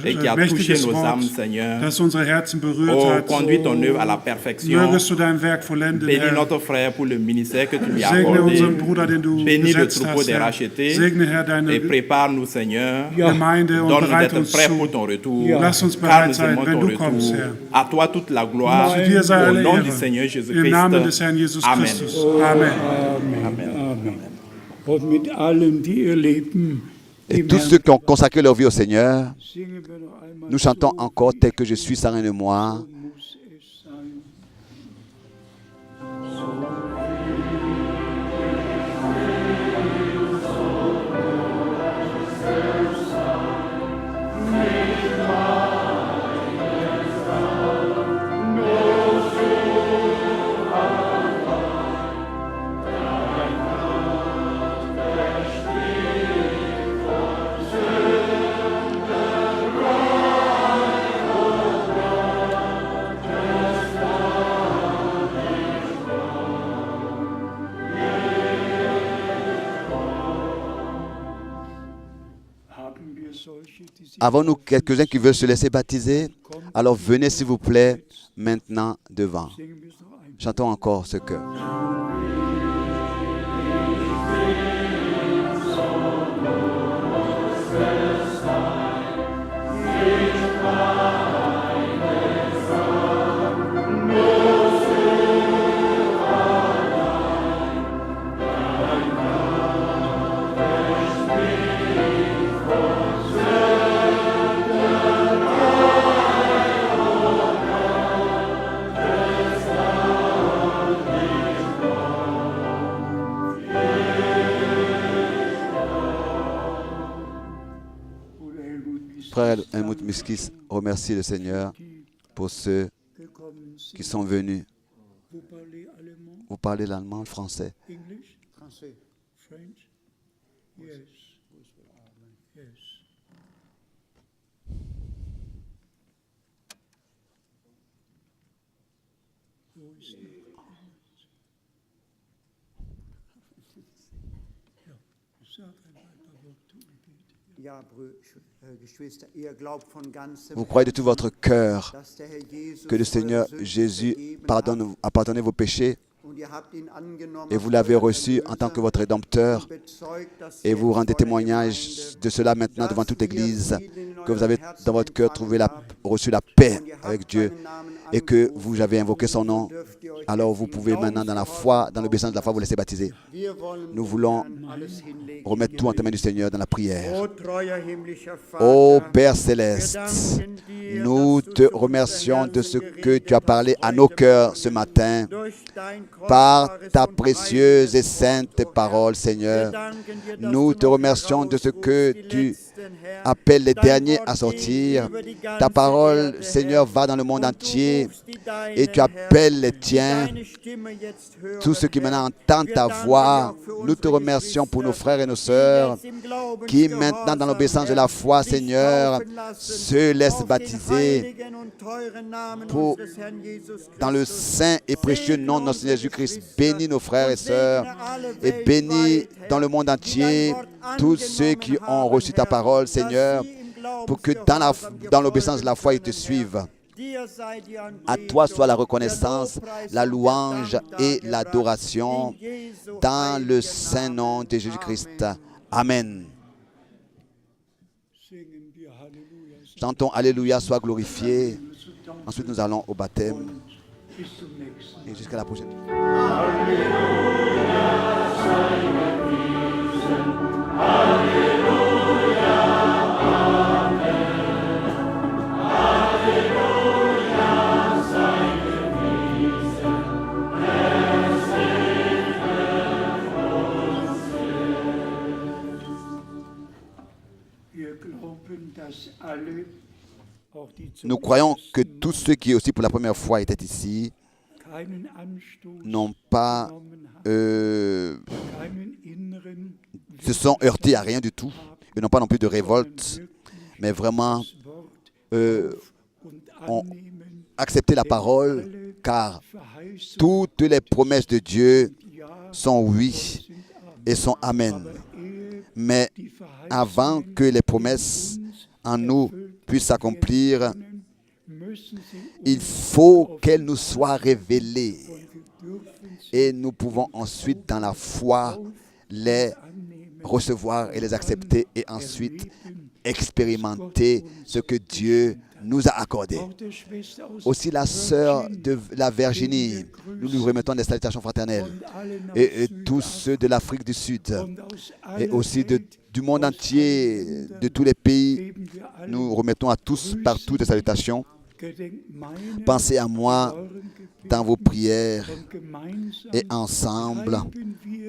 et qui a touché mächtiges nos Wort, âmes, Seigneur. das unsere Herzen berührt Oh, hat. conduis ton œuvre à la perfection. Mögest du dein Werk vollenden, Bénis Herr. notre frère pour le ministère que tu lui as Segne accordé. unseren Bruder, den du Bénis le gesetzt troupeau hast, des Herr. rachetés Segne, Herr, et deine prépare-nous, Seigneur. Gemeinde und Donne-nous bereite d'être uns prêts zu. pour ton retour. Lass uns Car bereit nous sein, aimons wenn ton du kommst, retour. Herr. À toi toute la gloire. Zu dir sei Au alle nom Ehre. du Seigneur Im Jésus-Christ. Namen des Herrn Jesus Amen. Christus. Amen. Amen. Und mit allen, die ihr Leben Et dem tous Herrn ceux qui ont consacré leur vie au Seigneur, singen wir noch einmal. nous chantons So encore tel que je suis sans rien de moi. muss es sein. Haben wir solche, die sich Avons-nous quelques-uns qui veulent se laisser baptiser? Alors venez s'il vous plaît maintenant devant. singen wir es noch einmal. Chantons encore ce chœur. Bruder Helmut Wies Frère Helmut Miskis remercie le Seigneur pour ceux gekommen sind. qui sont venus. Vous parlez allemand, Vous parlez l'allemand, le français? English, French? Yes. Yes. Wo ist die? Ja, sag ein paar Worte und bitte. Ja, Geschwister, ihr glaubt von ganzem Vous croyez de tout votre cœur dass der Herr Jesus que le Seigneur eure Sünden Jésus vergeben a pardonné vos péchés hat et vous l'avez reçu en tant que votre Rédempteur. Et vous rendez témoignage de cela maintenant devant toute l'Église, que vous avez dans votre cœur reçu la paix avec Dieu et que vous avez invoqué son nom. Alors vous pouvez maintenant, dans la foi, dans l'obéissance de la foi, vous laisser baptiser. Nous voulons remettre tout en main du Seigneur dans la prière. Ô Père Céleste, nous te remercions de ce que tu as parlé à nos cœurs ce matin par ta précieuse et sainte parole, Seigneur. Nous te remercions de ce que tu appelles les derniers à sortir. Ta parole, Seigneur, va dans le monde entier et tu appelles les tiens. Tous ceux qui maintenant entendent ta voix, nous te remercions pour nos frères et nos sœurs qui maintenant, dans l'obéissance de la foi, Seigneur, se laissent baptiser dans le saint et précieux nom de notre Seigneur Jésus-Christ. Bénis nos frères et sœurs et bénis dans le monde entier tous ceux qui ont reçu ta parole, Seigneur, pour que dans l'obéissance de la foi, ils te suivent. À toi soit la reconnaissance, la louange et l'adoration dans le saint nom de Jésus-Christ. Amen. Chantons Alléluia, sois glorifié. Ensuite, nous allons au baptême. Et jusqu'à la prochaine. Nous croyons que tous ceux qui aussi pour la première fois étaient ici n'ont pas se sont heurtés à rien du tout. Ils n'ont pas non plus de révolte, mais vraiment ont accepté la parole, car toutes les promesses de Dieu sont oui et sont amen. Mais avant que les promesses en nous puissent s'accomplir, il faut qu'elles nous soient révélées. Et nous pouvons ensuite, dans la foi, les recevoir et les accepter et ensuite expérimenter ce que Dieu nous a accordé. Aussi la sœur de la Virginie, nous lui remettons des salutations fraternelles. Et tous ceux de l'Afrique du Sud et aussi du monde entier, de tous les pays, nous remettons à tous partout des salutations. Pensez à moi dans vos prières et ensemble,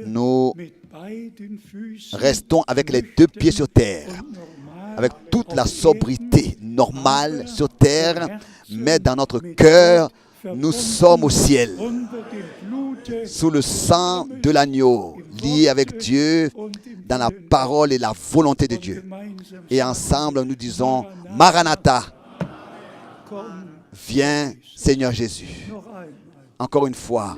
nous restons avec les deux pieds sur terre, avec toute la sobriété normale sur terre, mais dans notre cœur, nous sommes au ciel, sous le sang de l'agneau, liés avec Dieu dans la parole et la volonté de Dieu. Et ensemble, nous disons Maranatha, viens Seigneur Jésus. Encore une fois.